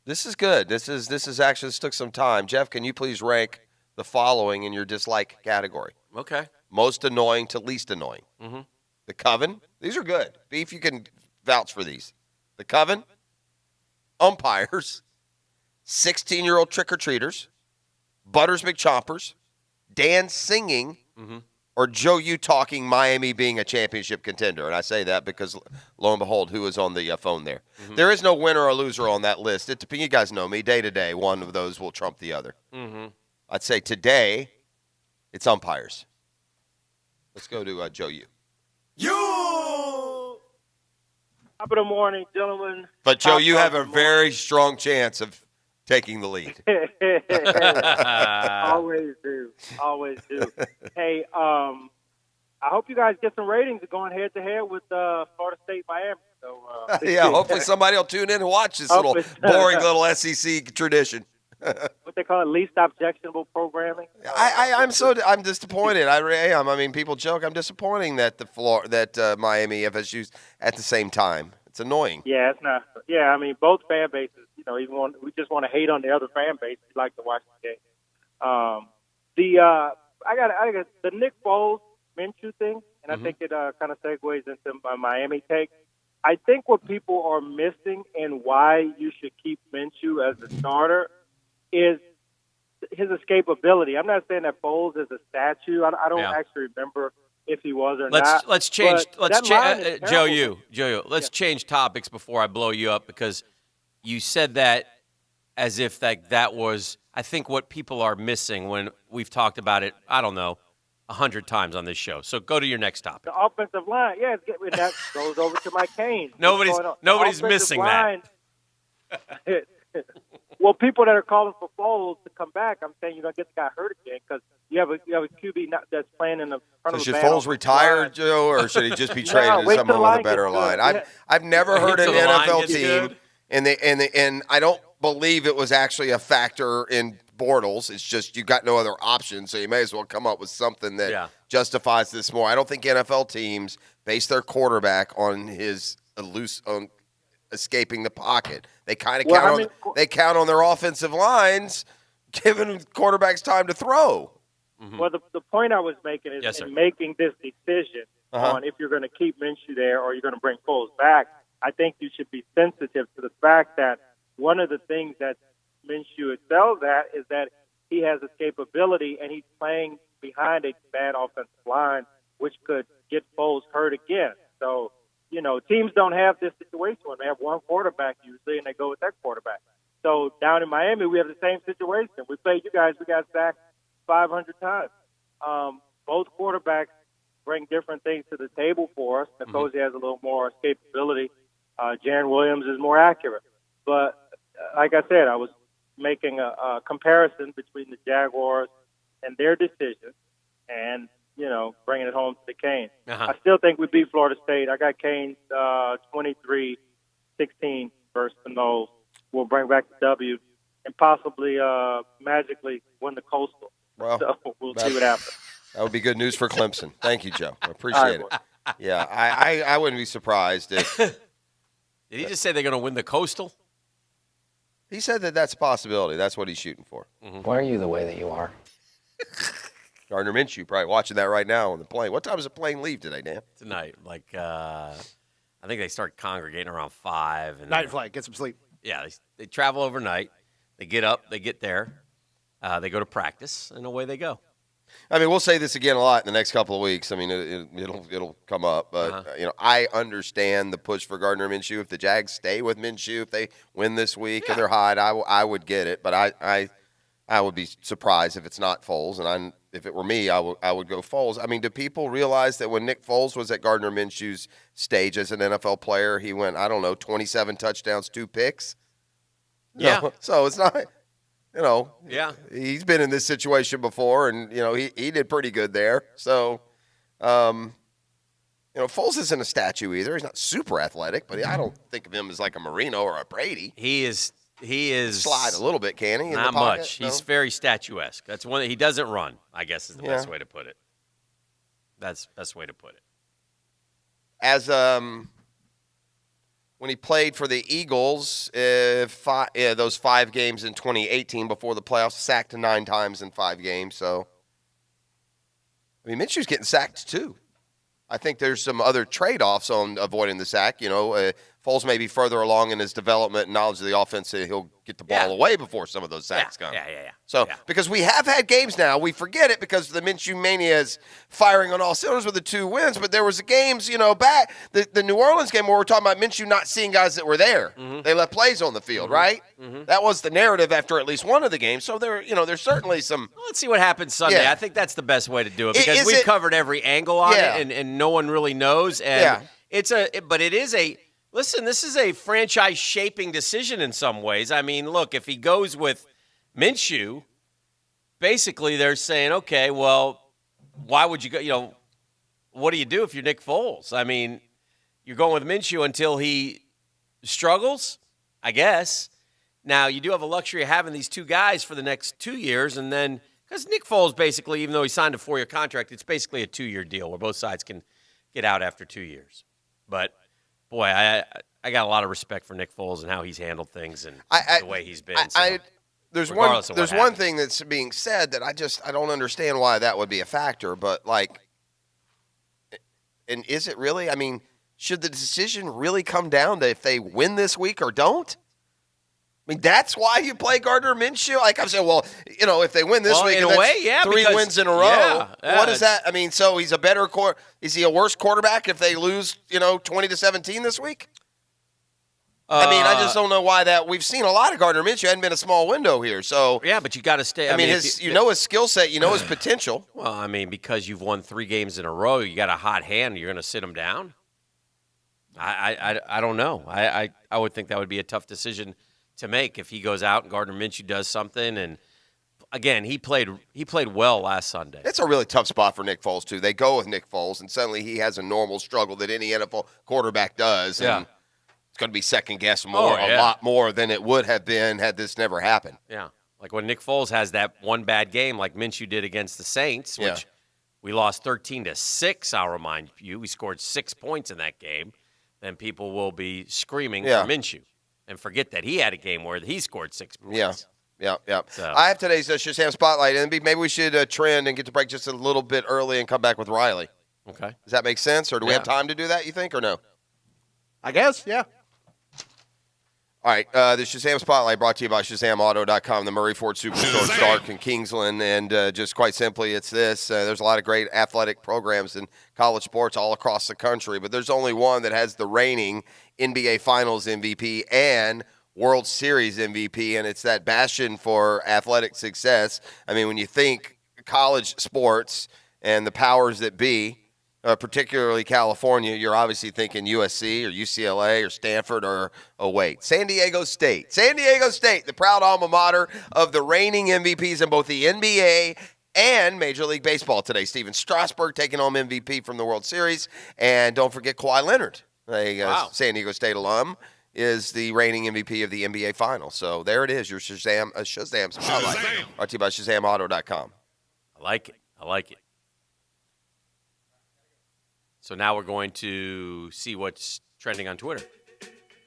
S11: this is good. This took some time. Jeff, can you please rank the following in your dislike category?
S9: Okay.
S11: Most annoying to least annoying.
S9: Mm-hmm.
S11: The Coven. These are good. Beef, you can vouch for these. The Coven, umpires, 16-year-old trick-or-treaters, Butters McChompers, Dan singing, or Joe U talking Miami being a championship contender. And I say that because, lo and behold, who is on the phone there? There is no winner or loser on that list. You guys know me. Day to day, one of those will trump the other. I'd say today, it's umpires. Let's go to Joe U.
S2: Top of the morning, gentlemen.
S11: But, Joe, you have a very strong chance of taking the lead.
S2: Always do. Hey, I hope you guys get some ratings going head-to-head with Florida State Miami. So,
S11: yeah, hopefully somebody will tune in and watch this little boring little SEC tradition.
S2: What they call it, least objectionable programming.
S11: I'm disappointed. I really am. I mean, people joke. I'm disappointing that Miami FSU's at the same time. It's annoying.
S2: Yeah, it's not. Yeah, I mean, both fan bases. You know, we just want to hate on the other fan base. We like to watch the game. I got the Nick Foles Minshew thing, and I think it kind of segues into my Miami take. I think what people are missing and why you should keep Minshew as the starter is his escapability. I'm not saying that Foles is a statue. I don't actually remember if he was or not.
S9: Let's change. Joe U. Let's change topics before I blow you up, because you said that as if that was, I think, what people are missing when we've talked about it, I don't know, 100 times on this show. So go to your next topic.
S2: The offensive line, that goes over to Mike Kane.
S9: Nobody's missing that.
S2: Well, people that are calling for Foles to come back, I'm saying you're going to get the guy hurt again, because you have a QB that's playing in the front of the
S11: should Foles retire, Joe, or should he just be traded to someone with a better line? I've never heard an NFL team, and I don't believe it was actually a factor in Bortles. It's just you got no other option, so you may as well come up with something that justifies this more. I don't think NFL teams base their quarterback on his escaping the pocket. They kind of count on their offensive lines giving quarterbacks time to throw.
S2: Well, the point I was making is in making this decision on if you're going to keep Minshew there or you're going to bring Foles back, I think you should be sensitive to the fact that one of the things that Minshew excels at is that he has escapability and he's playing behind a bad offensive line, which could get Foles hurt again. So, teams don't have this situation when they have one quarterback usually, and they go with that quarterback. So down in Miami, we have the same situation. We played you guys. We got sacked 500 times. Both quarterbacks bring different things to the table for us. Nkosi has a little more escapability. Jaren Williams is more accurate. But like I said, I was making a comparison between the Jaguars and their decision and, bringing it home to the Canes. I still think we beat Florida State. I got Canes 23-16 versus the Noles. We'll bring back the W and possibly magically win the Coastal.
S11: Well,
S2: so we'll see what happens.
S11: That would be good news for Clemson. Thank you, Joe. I appreciate it. Yeah, I wouldn't be surprised if.
S9: Did he just say they're going to win the Coastal?
S11: He said that that's a possibility. That's what he's shooting for.
S3: Why are you the way that you are?
S11: Gardner Minshew probably watching that right now on the plane. What time does the plane leave today, Dan?
S9: Tonight. I think they start congregating around 5. And
S5: Night flight. Get some sleep.
S9: Yeah, they travel overnight. They get up. They get there. They go to practice, and away they go.
S11: I mean, we'll say this again a lot in the next couple of weeks. I mean, it'll come up, but I understand the push for Gardner Minshew. If the Jags stay with Minshew, if they win this week and they're hot, I would get it. But I would be surprised if it's not Foles, and if it were me, I would go Foles. I mean, do people realize that when Nick Foles was at Gardner Minshew's stage as an NFL player, he went 27 touchdowns, 2 picks?
S9: Yeah.
S11: No, so it's not.
S9: Yeah.
S11: He's been in this situation before, and, he did pretty good there. So, Foles isn't a statue either. He's not super athletic, but I don't think of him as like a Marino or a Brady.
S9: He is
S11: slide a little bit, can he?
S9: Not much. No? He's very statuesque. That's one. He doesn't run, I guess is the best way to put it. That's the best way to put it.
S11: As when he played for the Eagles, those 5 games in 2018 before the playoffs, sacked 9 times in 5 games. So, Minshew's getting sacked too. I think there's some other trade-offs on avoiding the sack. Foles may be further along in his development and knowledge of the offense, so he'll get the ball away before some of those sacks come.
S9: Yeah.
S11: So, because we have had games now, we forget it because the Minshew mania is firing on all cylinders with the 2 wins, but there was games, back, the New Orleans game where we're talking about Minshew not seeing guys that were there. They left plays on the field, right? That was the narrative after at least one of the games. So, there's certainly some.
S9: Well, let's see what happens Sunday.
S11: Yeah.
S9: I think that's the best way to do it because we've covered every angle on it, and no one really knows. And Listen, this is a franchise-shaping decision in some ways. I mean, look, if he goes with Minshew, basically they're saying, okay, well, why would you go, what do you do if you're Nick Foles? I mean, you're going with Minshew until he struggles, I guess. Now, you do have a luxury of having these 2 guys for the next 2 years, and then because Nick Foles basically, even though he signed a 4-year contract, it's basically a 2-year deal where both sides can get out after 2 years. But boy, I got a lot of respect for Nick Foles and how he's handled things and the way he's been.
S11: There's one thing that's being said that I don't understand why that would be a factor, but and is it really? I mean, should the decision really come down to if they win this week or don't? I mean, that's why you play Gardner Minshew? Like I'm saying, well, if they win this week,
S9: in a way, yeah,
S11: 3 wins in a row. What is that? I mean, so he's a better is he a worse quarterback if they lose, 20-17 this week? I just don't know why that. We've seen a lot of Gardner Minshew. Hadn't been a small window here, so
S9: yeah. But you got to stay.
S11: I mean, his skill set, his potential.
S9: Well, I mean, because you've won 3 games in a row, you got a hot hand. You're going to sit him down. I don't know. I would think that would be a tough decision to make if he goes out and Gardner Minshew does something. And again, he played well last Sunday.
S11: It's a really tough spot for Nick Foles too. They go with Nick Foles, and suddenly he has a normal struggle that any NFL quarterback does.
S9: Yeah.
S11: And it's going to be second guessed a lot more than it would have been had this never happened.
S9: Yeah, like when Nick Foles has that one bad game, like Minshew did against the Saints, which we lost 13-6. I'll remind you, we scored 6 points in that game. Then people will be screaming for Minshew. And forget that he had a game where he scored 6 points.
S11: Yeah.
S9: So.
S11: I have today's Shazam Spotlight, and maybe we should trend and get to break just a little bit early and come back with Riley.
S9: Okay.
S11: Does that make sense, or do we have time to do that, you think, or no?
S5: I guess, yeah.
S11: All right, the Shazam Spotlight brought to you by ShazamAuto.com, the Murray Ford Superstore, Stark and Kingsland. And just quite simply, it's this. There's a lot of great athletic programs in college sports all across the country, but there's only one that has the reigning NBA Finals MVP and World Series MVP, and it's that bastion for athletic success. I mean, when you think college sports and the powers that be, particularly California, you're obviously thinking USC or UCLA or Stanford or, San Diego State. San Diego State, the proud alma mater of the reigning MVPs in both the NBA and Major League Baseball today. Steven Strasburg taking home MVP from the World Series. And don't forget Kawhi Leonard, a San Diego State alum, is the reigning MVP of the NBA Finals. So there it is, your Shazam Spotlight. Brought to you by ShazamAuto.com.
S9: I like it. So now we're going to see what's trending on Twitter.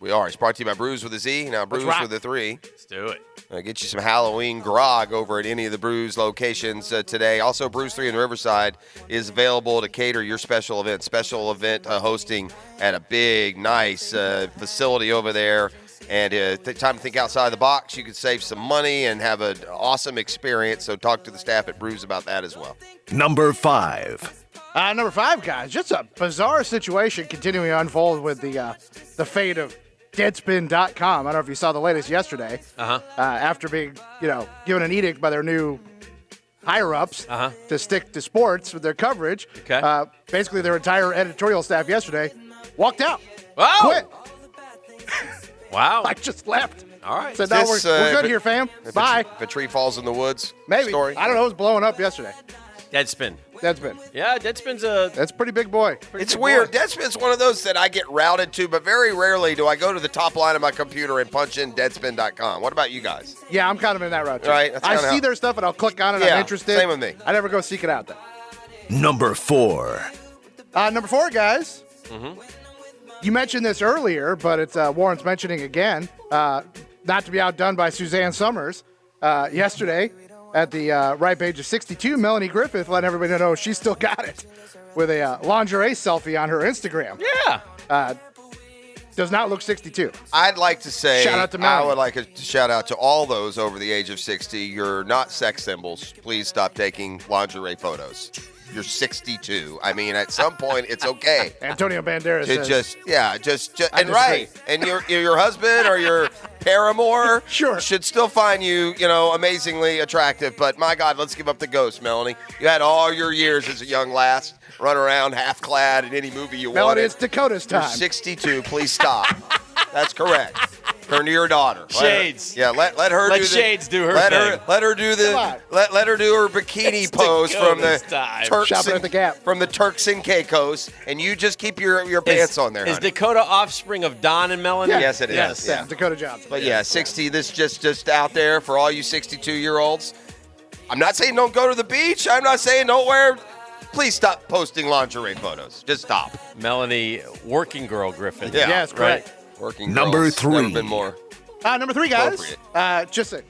S11: We are. It's brought to you by Brews with a Z. Now Brews with a 3.
S9: Let's do it.
S11: Get you some Halloween grog over at any of the Brews locations today. Also, Brews 3 in the Riverside is available to cater your special event. Special event hosting at a big, nice facility over there. And time to think outside the box. You could save some money and have an awesome experience. So talk to the staff at Brews about that as well.
S8: Number 5.
S5: Number 5, guys. Just a bizarre situation continuing to unfold with the fate of Deadspin.com. I don't know if you saw the latest yesterday. After being, given an edict by their new higher-ups to stick to sports with their coverage.
S9: Okay.
S5: Basically, their entire editorial staff yesterday walked out.
S9: Wow.
S5: Quit.
S9: Wow.
S5: I just left.
S9: All right.
S5: Said, no, we're good here, fam. Bye.
S11: If a tree falls in the woods
S5: Maybe.
S11: story.
S5: I don't know. It was blowing up yesterday.
S9: Deadspin.
S5: Yeah,
S9: Deadspin's
S5: that's a pretty big boy.
S11: It's weird. Deadspin's one of those that I get routed to, but very rarely do I go to the top line of my computer and punch in Deadspin.com. What about you guys?
S5: Yeah, I'm kind of in that route, too.
S11: Right.
S5: I see their stuff, and I'll click on it.
S11: Yeah,
S5: I'm interested.
S11: same with me.
S5: I never go seek it out, though.
S8: Number 4.
S5: Number 4, guys. You mentioned this earlier, but it's Warren's mentioning again. Not to be outdone by Suzanne Summers. Yesterday, at the ripe age of 62, Melanie Griffith letting everybody know she still got it with a lingerie selfie on her Instagram.
S9: Yeah.
S5: Does not look 62.
S11: I'd like to say,
S5: shout out to Melanie.
S11: I would like to shout out to all those over the age of 60. You're not sex symbols. Please stop taking lingerie photos. You're 62. I mean, at some point, it's okay.
S5: Antonio Banderas says.
S11: Just and right. And your husband or your paramour should still find you, amazingly attractive. But my God, let's give up the ghost, Melanie. You had all your years as a young lass, run around half-clad in any movie you
S5: Melanie,
S11: wanted.
S5: it's Dakota's time.
S11: You're 62. Please stop. That's correct. Turn to your daughter.
S9: Shades.
S11: Let her
S9: let
S11: do
S9: Shades do her
S11: let
S9: thing.
S11: Let her do the let her do her bikini pose from the Turks
S5: Shopping at the Gap.
S11: from the Turks and Caicos, and you just keep your pants on there.
S9: Is
S11: honey.
S9: Dakota offspring of Don and Melanie?
S5: Yeah.
S11: Yes, it is.
S5: Yes,
S11: Yeah.
S5: Dakota Johnson.
S11: But yeah, 60. This just out there for all you 62-year-olds. I'm not saying don't go to the beach. I'm not saying don't wear. Please stop posting lingerie photos. Just stop.
S9: Melanie, working girl Griffin.
S11: Yeah,
S5: Yes, correct.
S11: Working
S8: Number
S11: girls,
S8: 3.
S11: Never been more.
S5: Number 3, guys.
S11: Appropriate.
S5: Just a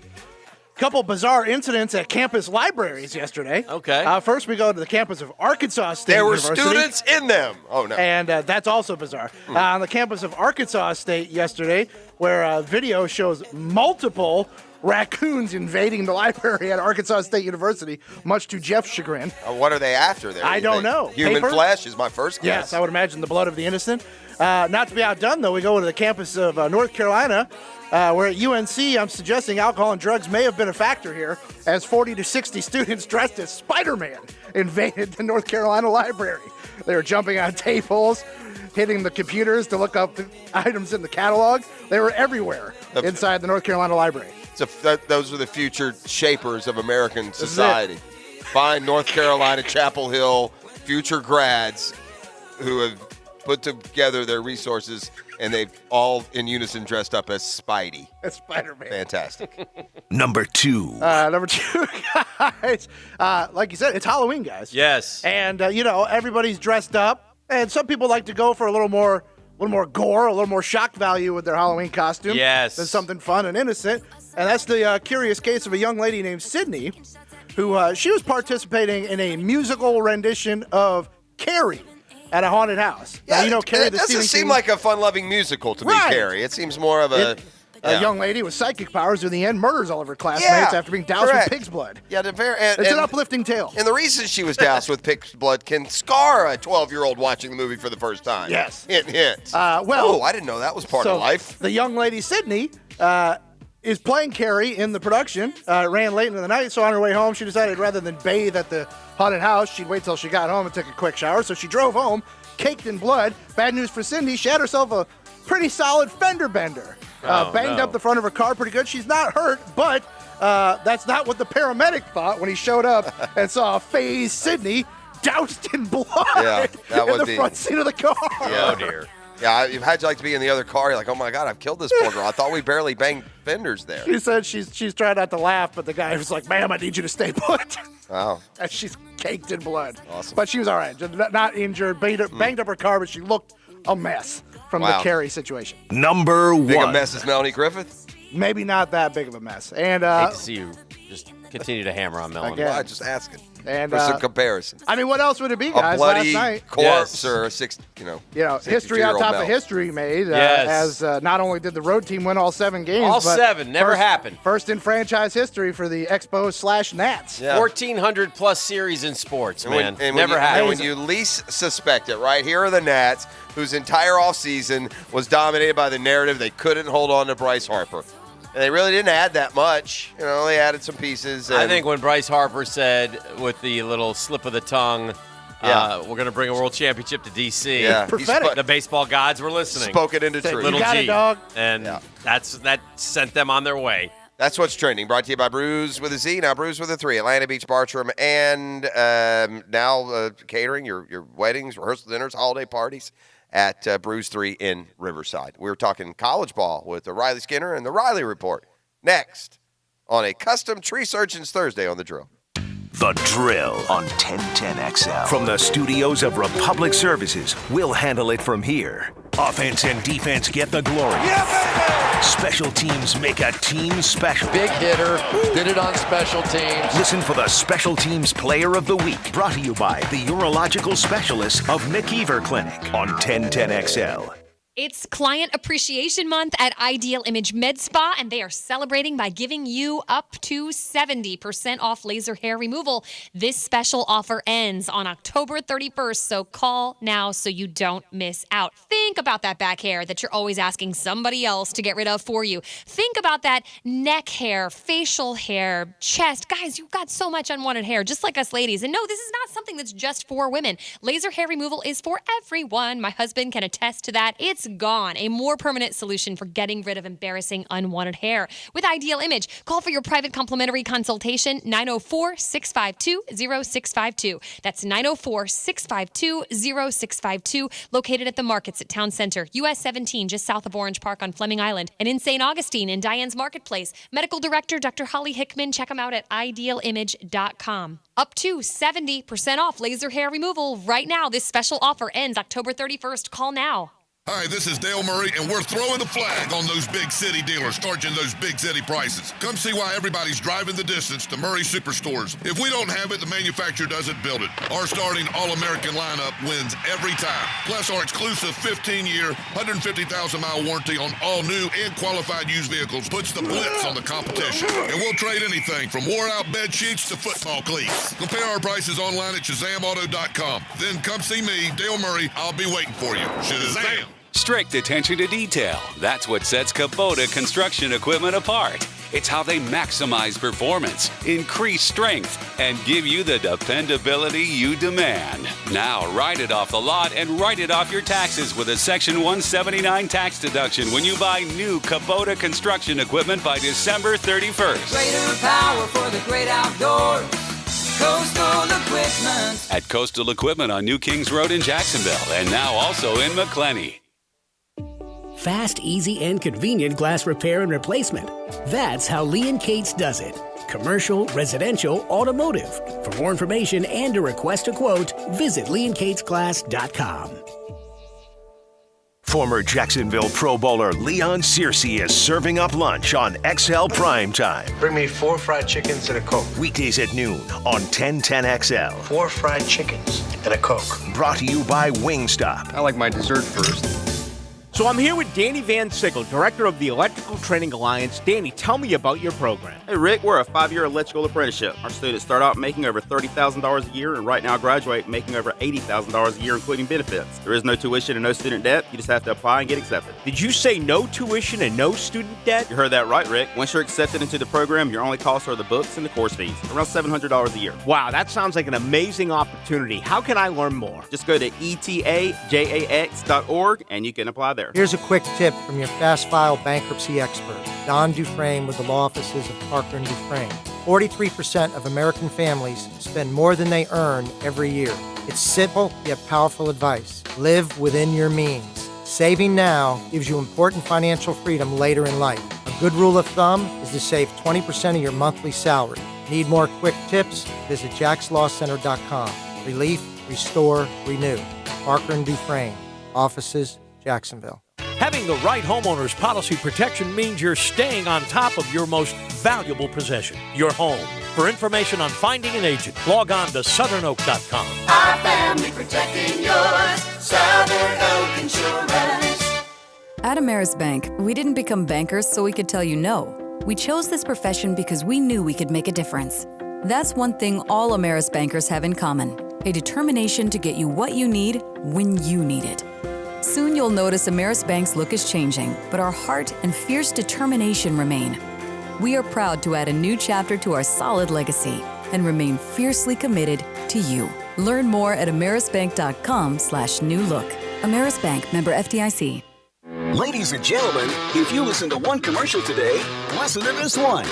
S5: couple bizarre incidents at campus libraries yesterday.
S9: Okay.
S5: First, we go to the campus of Arkansas State
S11: There were
S5: University.
S11: students in them. Oh, no.
S5: And that's also bizarre. On the campus of Arkansas State yesterday, where video shows multiple raccoons invading the library at Arkansas State University, much to Jeff's chagrin.
S11: What are they after there?
S5: I don't know.
S11: Human
S5: Paper?
S11: flesh is my first guess.
S5: Yes, I would imagine the blood of the innocent. Not to be outdone, though, we go to the campus of North Carolina, where at UNC, I'm suggesting alcohol and drugs may have been a factor here, as 40 to 60 students dressed as Spider-Man invaded the North Carolina library. They were jumping on tables, hitting the computers to look up the items in the catalog. They were everywhere inside the North Carolina library.
S11: Those are the future shapers of American society. Find North Carolina, Chapel Hill, future grads who have put together their resources, and they've all in unison dressed up as Spidey.
S5: As Spider-Man.
S11: Fantastic.
S8: Number 2.
S5: Number 2, guys. Like you said, it's Halloween, guys.
S9: Yes.
S5: And, everybody's dressed up. And some people like to go for a little more gore, a little more shock value with their Halloween costume.
S9: Yes.
S5: Than something fun and innocent. And that's the curious case of a young lady named Sydney, who she was participating in a musical rendition of Carrie at a haunted house.
S11: Yeah,
S5: now, Carrie
S11: it
S5: the
S11: doesn't
S5: Stephen
S11: seem
S5: King.
S11: like a fun-loving musical to me,
S5: Right.
S11: Carrie. It seems more of a
S5: A young lady with psychic powers who in the end murders all of her classmates after being doused with pig's blood.
S11: Yeah,
S5: it's an uplifting tale.
S11: And the reason she was doused with pig's blood can scar a 12-year-old watching the movie for the first time.
S5: Yes.
S11: Hint, hint.
S5: Well,
S11: I didn't know that was part of life.
S5: The young lady, Sydney, is playing Carrie in the production. Ran late into the night, so on her way home, she decided rather than bathe at the haunted house, she'd wait till she got home and took a quick shower. So she drove home, caked in blood. Bad news for Cindy, she had herself a pretty solid fender bender. Banged up the front of her car pretty good. She's not hurt, but that's not what the paramedic thought when he showed up and saw phase Sydney doused in blood in the front seat of the car.
S11: Yeah. Oh, dear. Yeah, how'd you like to be in the other car? You're like, oh, my God, I've killed this poor girl. I thought we barely banged fenders there.
S5: She said she's trying not to laugh, but the guy was like, ma'am, I need you to stay put.
S11: Wow.
S5: And she's caked in blood.
S11: Awesome.
S5: But she was all right. Just not injured, banged up her car, but she looked a mess from the Carrie situation.
S8: Number 1.
S11: Big a mess as Melanie Griffith?
S5: Maybe not that big of a mess. And
S9: hate to see you just continue to hammer on Melanie.
S11: Well, I'm just asking
S5: and,
S11: for some comparison.
S5: I mean, what else would it be, guys?
S11: A bloody
S5: last night?
S11: corpse or a
S5: history on top of history made. As not only did the road team win all 7 games,
S9: all
S5: but
S9: 7, never happened.
S5: First in franchise history for the Expos/Nats.
S9: Yeah. 1,400 plus series in sports, man. Never
S11: And
S9: happened.
S11: when you least suspect it, right here are the Nats, whose entire offseason was dominated by the narrative they couldn't hold on to Bryce Harper. And they really didn't add that much. They added some pieces.
S9: I think when Bryce Harper said with the little slip of the tongue, we're going to bring a world championship to D.C.
S11: Yeah.
S5: Prophetic.
S9: The baseball gods were listening.
S11: Spoke it into truth.
S9: Little
S5: You got
S9: G.
S5: it, dog.
S9: And that sent them on their way.
S11: That's what's trending. Brought to you by Brews with a Z, now Brews with a 3. Atlanta Beach, Bartram, and now catering your weddings, rehearsal dinners, holiday parties at Brews 3 in Riverside. We're talking college ball with Riley Skinner and the Riley Report. Next on a custom Tree Surgeons Thursday on The Drill.
S8: The Drill on 1010XL. From the studios of Republic Services, we'll handle it from here. Offense and defense get the glory. Yeah, baby! Special teams make a team special.
S3: Big hitter, did it on special teams.
S8: Listen for the Special Teams Player of the Week, brought to you by the urological specialist of McKeever Clinic on 1010XL.
S4: It's Client Appreciation Month at Ideal Image Med Spa, and they are celebrating by giving you up to 70% off laser hair removal. This special offer ends on October 31st, so call now so you don't miss out. Think about that back hair that you're always asking somebody else to get rid of for you. Think about that neck hair, facial hair, chest. Guys, you've got so much unwanted hair, just like us ladies. And no, this is not something that's just for women. Laser hair removal is for everyone. My husband can attest to that. It's gone. A more permanent solution for getting rid of embarrassing, unwanted hair. With Ideal Image, call for your private complimentary consultation, 904-652-0652. That's 904-652-0652, located at the markets at Town Center, US 17, just south of Orange Park on Fleming Island, and in St. Augustine in Diane's Marketplace. Medical Director Dr. Holly Hickman, check them out at idealimage.com. Up to 70% off laser hair removal right now. This special offer ends October 31st. Call now.
S6: Hi, this is Dale Murray, and we're throwing the flag on those big city dealers charging those big city prices. Come see why everybody's driving the distance to Murray Superstores. If we don't have it, the manufacturer doesn't build it. Our starting All-American lineup wins every time. Plus, our exclusive 15-year, 150,000-mile warranty on all new and qualified used vehicles puts the blitz on the competition. And we'll trade anything from wore-out bed sheets to football cleats. Compare our prices online at ShazamAuto.com. Then come see me, Dale Murray. I'll be waiting for you. Shazam!
S7: Strict attention to detail. That's what sets Kubota construction equipment apart. It's how they maximize performance, increase strength, and give you the dependability you demand. Now, write it off the lot and write it off your taxes with a Section 179 tax deduction when you buy new Kubota construction equipment by December 31st.
S14: Greater power for the great outdoors. Coastal Equipment.
S7: At Coastal Equipment on New Kings Road in Jacksonville, and now also in McClenny.
S10: Fast, easy, and convenient glass repair and replacement. That's how Lee & Cates does it. Commercial, residential, automotive. For more information and to request a quote, visit leoncatesglass.com.
S8: Former Jacksonville Pro Bowler Leon Searcy is serving up lunch on XL Primetime.
S24: Bring me 4 fried chickens and a Coke.
S8: Weekdays at noon on 1010XL.
S24: 4 fried chickens and a Coke.
S8: Brought to you by Wingstop.
S24: I like my dessert first.
S1: So I'm here with Danny Van Sickle, Director of the Electrical Training Alliance. Danny, tell me about your program.
S12: Hey, Rick, we're a 5-year electrical apprenticeship. Our students start out making over $30,000 a year, and right now graduate making over $80,000 a year, including benefits. There is no tuition and no student debt. You just have to apply and get accepted.
S1: Did you say no tuition and no student debt?
S12: You heard that right, Rick. Once you're accepted into the program, your only costs are the books and the course fees, around $700 a year.
S1: Wow, that sounds like an amazing opportunity. How can I learn more?
S12: Just go to etajax.org and you can apply there.
S13: Here's a quick tip from your fast file bankruptcy expert, Don Dufresne with the law offices of Parker & Dufresne. 43% of American families spend more than they earn every year. It's simple yet powerful advice. Live within your means. Saving now gives you important financial freedom later in life. A good rule of thumb is to save 20% of your monthly salary. Need more quick tips? Visit jaxlawcenter.com. Relief, restore, renew. Parker & Dufresne. Offices, Jacksonville.
S15: Having the right homeowner's policy protection means you're staying on top of your most valuable possession, your home. For information on finding an agent, log on to southernoak.com.
S14: Our family protecting yours. Southern Oak Insurance.
S25: At Ameris Bank, we didn't become bankers so we could tell you no. We chose this profession because we knew we could make a difference. That's one thing all Ameris bankers have in common: a determination to get you what you need when you need it. Soon you'll notice Ameris Bank's look is changing, but our heart and fierce determination remain. We are proud to add a new chapter to our solid legacy and remain fiercely committed to you. Learn more at amerisbank.com/new look. Ameris Bank, member FDIC.
S26: Ladies and gentlemen, if you listen to one commercial today, listen to this one.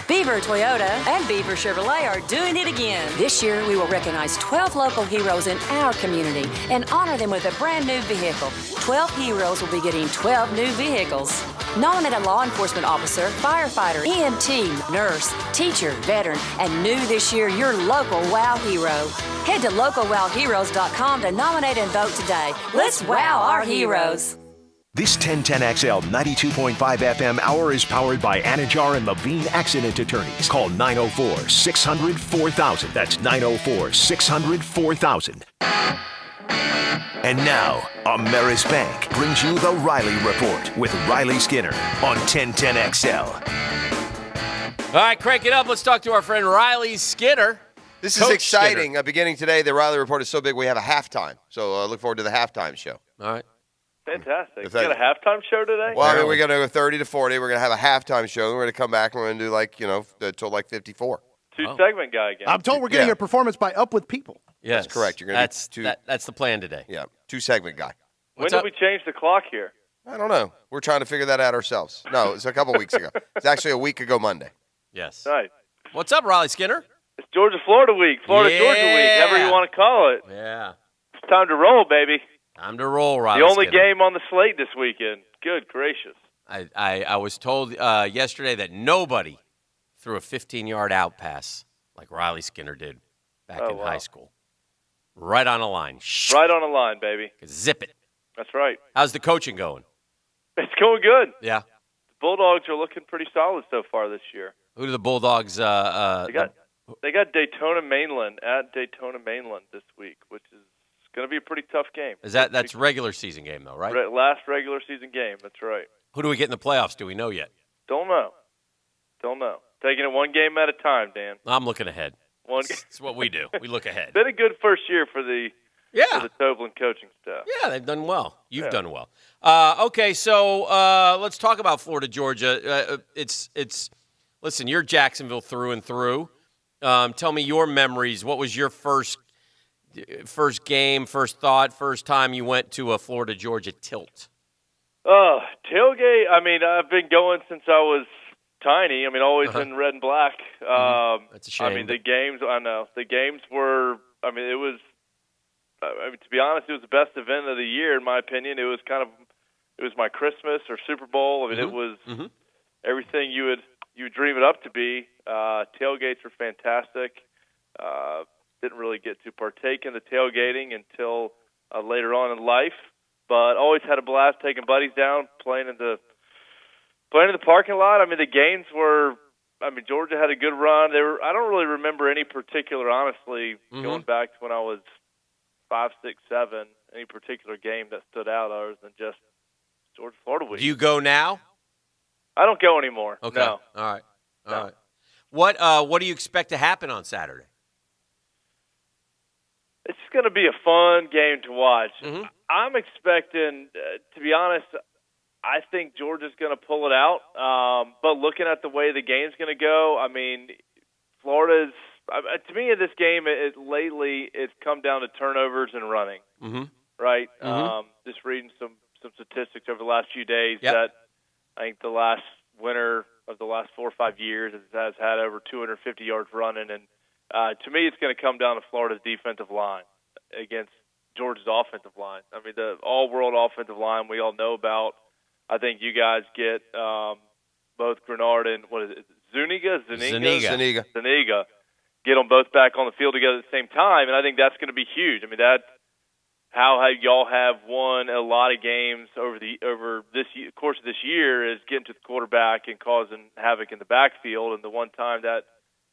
S27: Beaver Toyota and Beaver Chevrolet are doing it again. This year, we will recognize 12 local heroes in our community and honor them with a brand new vehicle. 12 heroes will be getting 12 new vehicles. Nominate a law enforcement officer, firefighter, EMT, nurse, teacher, veteran, and new this year, your local WOW hero. Head to localwowheroes.com to nominate and vote today. Let's wow our heroes.
S8: This 1010XL 92.5 FM hour is powered by Anajar and Levine Accident Attorneys. Call 904-600-4000. That's 904-600-4000. And now, Ameris Bank brings you the Riley Report with Riley Skinner on 1010XL.
S9: All right, crank it up. Let's talk to our friend Riley Skinner.
S11: This is exciting. Beginning today, the Riley Report is so big we have a halftime. So look forward to the halftime show.
S9: All right.
S28: Fantastic. You got a halftime show today?
S11: Well, I mean, we're going to go 30 to 40. We're going to have a halftime show. And we're going to come back and we're going to do till like 54.
S28: Two-segment guy again.
S5: I'm told we're getting a performance by Up With People.
S9: Yes,
S11: that's correct. You're going to
S9: that's the plan today.
S11: Yeah, two-segment guy.
S28: When did we change the clock here?
S11: I don't know. We're trying to figure that out ourselves. No, it's a couple weeks ago. It's actually a week ago Monday.
S9: Yes.
S28: Nice.
S9: What's up, Riley Skinner?
S28: It's Georgia-Florida week. Florida-Georgia week, however you want to call it.
S9: Yeah.
S28: It's time to roll, baby.
S9: Time to roll, Riley
S28: The only
S9: Skinner.
S28: game on the slate this weekend. Good gracious.
S9: I was told yesterday that nobody threw a 15-yard out pass like Riley Skinner did back in high school. Right on a line.
S28: Right on a line, baby.
S9: Zip it.
S28: That's right.
S9: How's the coaching going?
S28: It's going good.
S9: Yeah.
S28: The Bulldogs are looking pretty solid so far this year.
S9: Who do the Bulldogs
S28: They got Daytona Mainland at Daytona Mainland this week, which is going to be a pretty tough game.
S9: That's regular season game, though, right?
S28: Last regular season game, that's right.
S9: Who do we get in the playoffs? Do we know yet?
S28: Don't know. Taking it one game at a time, Dan.
S9: I'm looking ahead. That's what we do. We look ahead.
S28: Been a good first year for the Toblin coaching staff.
S9: Yeah, they've done well. You've done well. Okay, so let's talk about Florida, Georgia. Listen, you're Jacksonville through and through. Tell me your memories. What was your first game, first thought, first time you went to a Florida, Georgia tilt?
S28: Tailgate. I mean, I've been going since I was tiny. I mean, always in red and black.
S9: That's a shame.
S28: I mean, the games. I know the games were. I mean, it was. To be honest, it was the best event of the year in my opinion. It was my Christmas or Super Bowl. I mean, it was everything you would dream it up to be. Tailgates were fantastic. Didn't really get to partake in the tailgating until later on in life, but always had a blast taking buddies down, playing in the parking lot. I mean, the games were. I mean, Georgia had a good run. I don't really remember any particular, honestly, going back to when I was 5, 6, 7. Any particular game that stood out other than just Georgia-Florida week.
S9: Do you go now?
S28: I don't go anymore.
S9: Okay.
S28: No.
S9: All right. All
S28: No.
S9: right. What do you expect to happen on Saturday?
S28: It's going to be a fun game to watch.
S9: Mm-hmm.
S28: I'm expecting, to be honest, I think Georgia's going to pull it out. But looking at the way the game's going to go, I mean, Florida's to me in this game, lately it's come down to turnovers and running.
S9: Mm-hmm.
S28: Right?
S9: Mm-hmm.
S28: Just reading some statistics over the last few days
S9: Yep.
S28: that I think the last winner of the last 4 or 5 years has had over 250 yards running. And to me, it's going to come down to Florida's defensive line against Georgia's offensive line. I mean, the all-world offensive line we all know about. I think you guys get both Grenard and, what is it, Zuniga? Get them both back on the field together at the same time, and I think that's going to be huge. I mean, how y'all have won a lot of games over this course of this year is getting to the quarterback and causing havoc in the backfield. And the one time that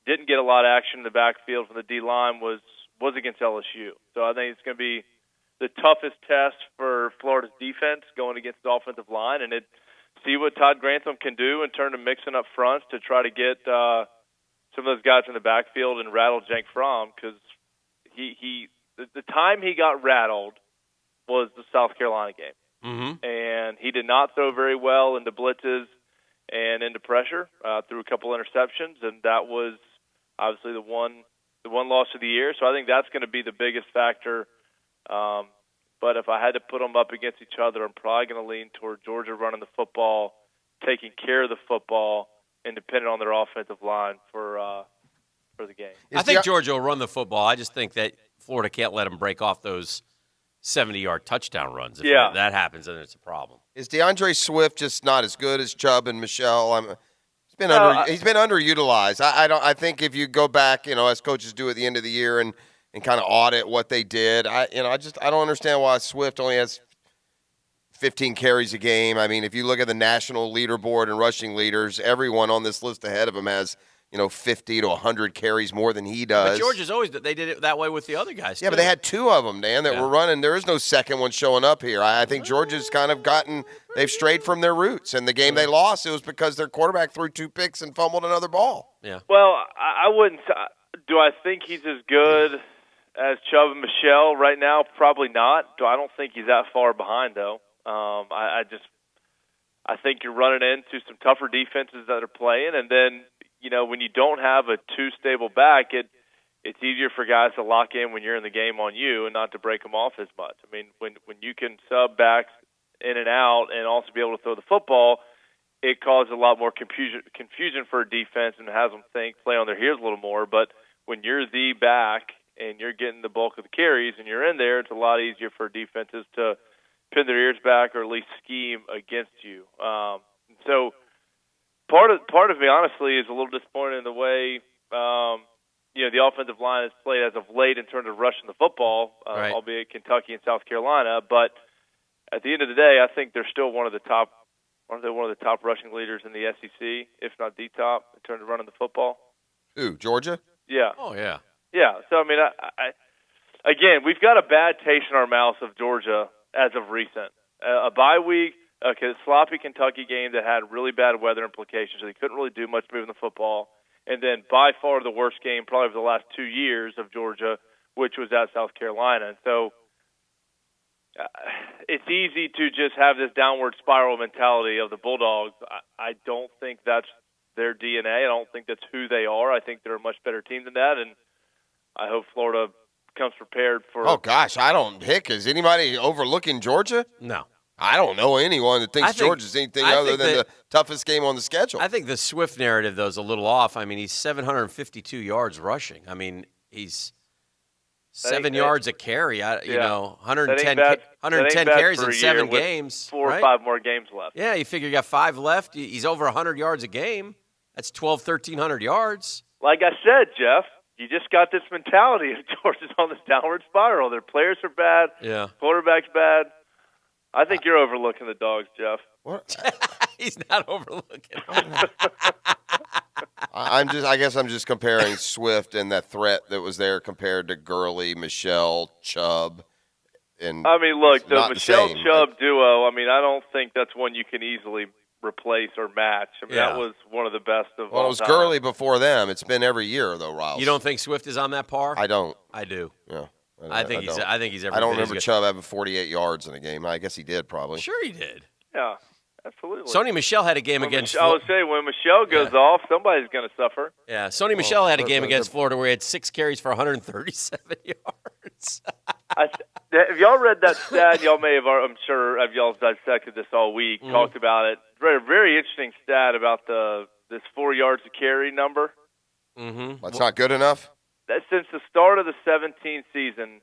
S28: didn't get a lot of action in the backfield from the D-line was against LSU. So I think it's going to be the toughest test for Florida's defense going against the offensive line, and see what Todd Grantham can do in terms of mixing up fronts to try to get some of those guys in the backfield and rattle Jake Fromm, because the time he got rattled was the South Carolina game.
S9: Mm-hmm.
S28: And he did not throw very well into blitzes and into pressure, threw a couple interceptions, and that was obviously the one loss of the year. So I think that's going to be the biggest factor. But if I had to put them up against each other, I'm probably going to lean toward Georgia running the football, taking care of the football, and depending on their offensive line for the game.
S9: I think Georgia will run the football. I just think that Florida can't let them break off those 70-yard touchdown runs. If that happens, then it's a problem.
S11: Is DeAndre Swift just not as good as Chubb and Michelle? He's been underutilized. I think if you go back, as coaches do at the end of the year and kind of audit what they did, I don't understand why Swift only has 15 carries a game. I mean, if you look at the national leaderboard and rushing leaders, everyone on this list ahead of him has 50 to 100 carries more than he does.
S9: But Georgia's always they did it that way with the other guys.
S11: Yeah, but they had two of them, Dan, that were running. There is no second one showing up here. I think Georgia's kind of they've strayed from their roots. And the game they lost, it was because their quarterback threw 2 picks and fumbled another ball.
S9: Yeah.
S28: Well, I wouldn't. Do I think he's as good as Chubb and Michelle right now? Probably not. I don't think he's that far behind, though. I think you're running into some tougher defenses that are playing, and then when you don't have a too stable back, it's easier for guys to lock in when you're in the game on you and not to break them off as much. I mean, when you can sub backs in and out and also be able to throw the football, it causes a lot more confusion for a defense and has them play on their heels a little more. But when you're the back and you're getting the bulk of the carries and you're in there, it's a lot easier for defenses to pin their ears back or at least scheme against you. So part of me, honestly, is a little disappointed in the way the offensive line has played as of late in terms of rushing the football, albeit Kentucky and South Carolina. But at the end of the day, I think they're still one of the top rushing leaders in the SEC, if not the top, in terms of running the football.
S11: Who, Georgia?
S28: Yeah.
S9: Oh, yeah.
S28: Yeah. So, I mean, again, we've got a bad taste in our mouths of Georgia as of recent. A bye week, a sloppy Kentucky game that had really bad weather implications, so they couldn't really do much moving the football. And then by far the worst game probably of the last 2 years of Georgia, which was at South Carolina. And so it's easy to just have this downward spiral mentality of the Bulldogs. I don't think that's their DNA. I don't think that's who they are. I think they're a much better team than that, and I hope Florida comes prepared for.
S11: Oh gosh, is anybody overlooking Georgia?
S9: No.
S11: I don't know anyone that thinks Georgia's anything other than the toughest game on the schedule.
S9: I think the Swift narrative, though, is a little off. I mean, he's 752 yards rushing. I mean, he's 7 yards a carry. 110 carries in 7 games.
S28: 4 or 5 more games left.
S9: Yeah, you figure you got 5 left. He's over 100 yards a game. That's 1,300 yards.
S28: Like I said, Jeff, you just got this mentality of Georgia's on this downward spiral. Their players are bad.
S9: Yeah.
S28: Quarterback's bad. I think you're overlooking the Dogs, Jeff.
S11: What?
S9: He's not overlooking.
S11: I guess I'm just comparing Swift and that threat that was there compared to Gurley, Michelle, Chubb. And
S28: I mean, look, the
S11: not
S28: Michelle
S11: same,
S28: Chubb duo, I mean, I don't think that's one you can easily replace or match. I mean,
S9: Yeah.
S28: that was one of the best of
S11: Well,
S28: all
S11: it was
S28: time.
S11: Gurley before them. It's been every year, though, Riles.
S9: You don't think Swift is on that par?
S11: I don't.
S9: I do.
S11: Yeah.
S9: I think he's.
S11: don't.
S9: I think he's every
S11: I don't
S9: bit as
S11: remember
S9: good.
S11: Chubb having 48 yards in a game. I guess he did, probably.
S9: Sure, he did.
S28: Yeah, absolutely.
S9: Sony Michel had a game against.
S28: I would say when Michelle goes off, somebody's going to suffer.
S9: Yeah, Sony Michel had a game against Florida where he had 6 carries for 137 yards.
S28: If y'all read that stat, y'all may have, I'm sure, y'all dissected this all week, talked about it. Very, very interesting stat about this 4 yards a carry number.
S9: Mm-hmm.
S11: That's not good enough?
S28: That since the start of the 17th season,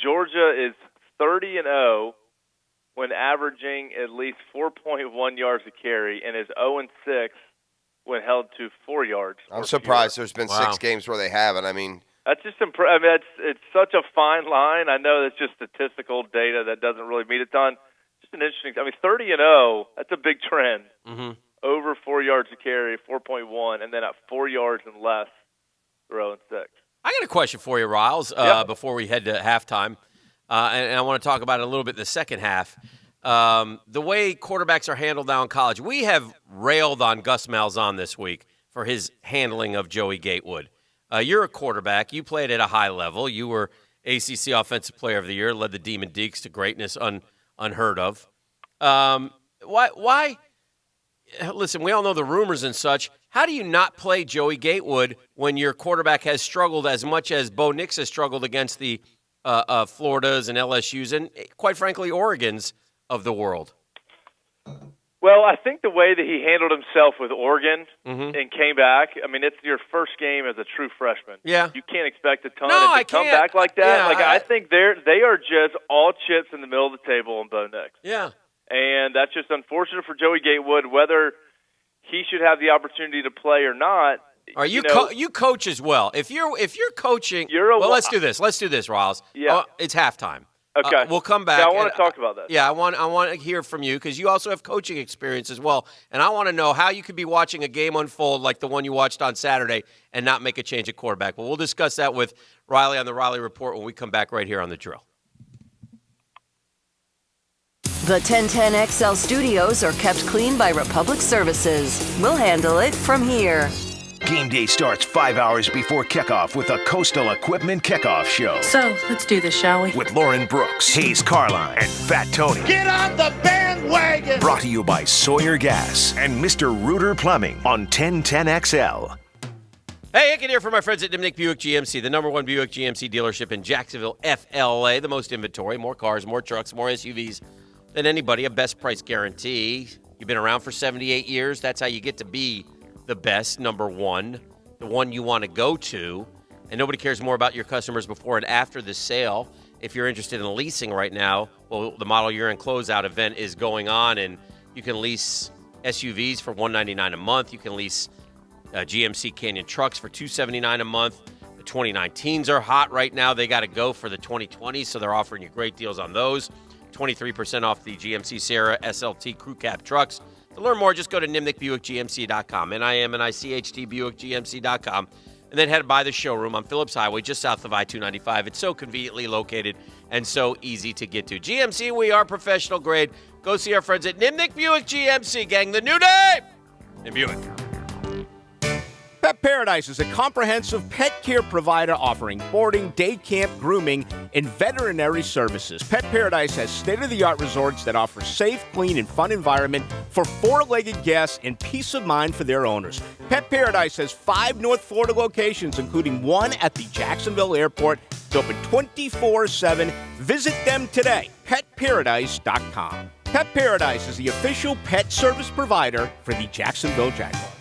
S28: Georgia is 30-0 when averaging at least 4.1 yards a carry, and is 0-6 when held to 4 yards.
S11: I'm surprised there's been 6 games where they haven't. I mean,
S28: that's just I mean, it's such a fine line. I know that's just statistical data that doesn't really mean a ton. Just an interesting. I mean, 30-0. That's a big trend.
S9: Mm-hmm.
S28: Over 4 yards a carry, 4.1, and then at 4 yards and less, 0-6.
S9: I got a question for you, Riles, before we head to halftime. And I want to talk about it a little bit in the second half. The way quarterbacks are handled now in college, we have railed on Gus Malzahn this week for his handling of Joey Gatewood. You're a quarterback. You played at a high level. You were ACC Offensive Player of the Year, led the Demon Deacs to greatness unheard of. Why? Listen, we all know the rumors and such. How do you not play Joey Gatewood when your quarterback has struggled as much as Bo Nix has struggled against the Floridas and LSUs and, quite frankly, Oregons of the world?
S28: Well, I think the way that he handled himself with Oregon and came back, I mean, it's your first game as a true freshman.
S9: Yeah.
S28: You can't expect a ton
S9: I
S28: to come
S9: can't.
S28: back like that.
S9: Yeah,
S28: I think they are just all chips in the middle of the table on Bo Nix.
S9: Yeah.
S28: And that's just unfortunate for Joey Gatewood, whether he should have the opportunity to play or not.
S9: Are you you coach as well? If you're coaching, let's do this. Let's do this, Riles.
S28: Yeah.
S9: It's halftime.
S28: Okay.
S9: We'll come back.
S28: Yeah, I want to talk about that.
S9: Yeah, I want to hear from you because you also have coaching experience as well, and I want to know how you could be watching a game unfold like the one you watched on Saturday and not make a change at quarterback. But we'll discuss that with Riley on the Riley Report when we come back right here on The Drill.
S16: The 1010XL studios are kept clean by Republic Services. We'll handle it from here.
S8: Game day starts 5 hours before kickoff with a Coastal Equipment Kickoff Show.
S17: So, let's do this, shall we?
S8: With Lauren Brooks, Hayes Carline, and Fat Tony.
S17: Get on the bandwagon!
S8: Brought to you by Sawyer Gas and Mr. Reuter Plumbing on 1010XL.
S9: Hey, Icken here for my friends at Nimnick Buick GMC, the #1 Buick GMC dealership in Jacksonville, FLA. The most inventory, more cars, more trucks, more SUVs than anybody. A best price guarantee. You've been around for 78 years. That's how you get to be the best, #1, the one you want to go to. And nobody cares more about your customers before and after the sale. If you're interested in leasing right now, well, the model year-end closeout event is going on, and you can lease SUVs for $199 a month. You can lease GMC Canyon trucks for $279 a month. The 2019s are hot right now. They got to go for the 2020s, so they're offering you great deals on those. 23% off the GMC Sierra SLT Crew Cab trucks. To learn more, just go to nimnickbuickgmc.com, NIMNICHT BuickGMC.com, and then head by the showroom on Phillips Highway, just south of I-295. It's so conveniently located and so easy to get to. GMC, we are professional grade. Go see our friends at Nimnick Buick GMC, gang. The new name in Buick.
S1: Pet Paradise is a comprehensive pet care provider offering boarding, day camp, grooming, and veterinary services. Pet Paradise has state-of-the-art resorts that offer safe, clean, and fun environment for four-legged guests and peace of mind for their owners. Pet Paradise has 5 North Florida locations, including one at the Jacksonville Airport. It's open 24/7. Visit them today, petparadise.com. Pet Paradise is the official pet service provider for the Jacksonville Jaguars.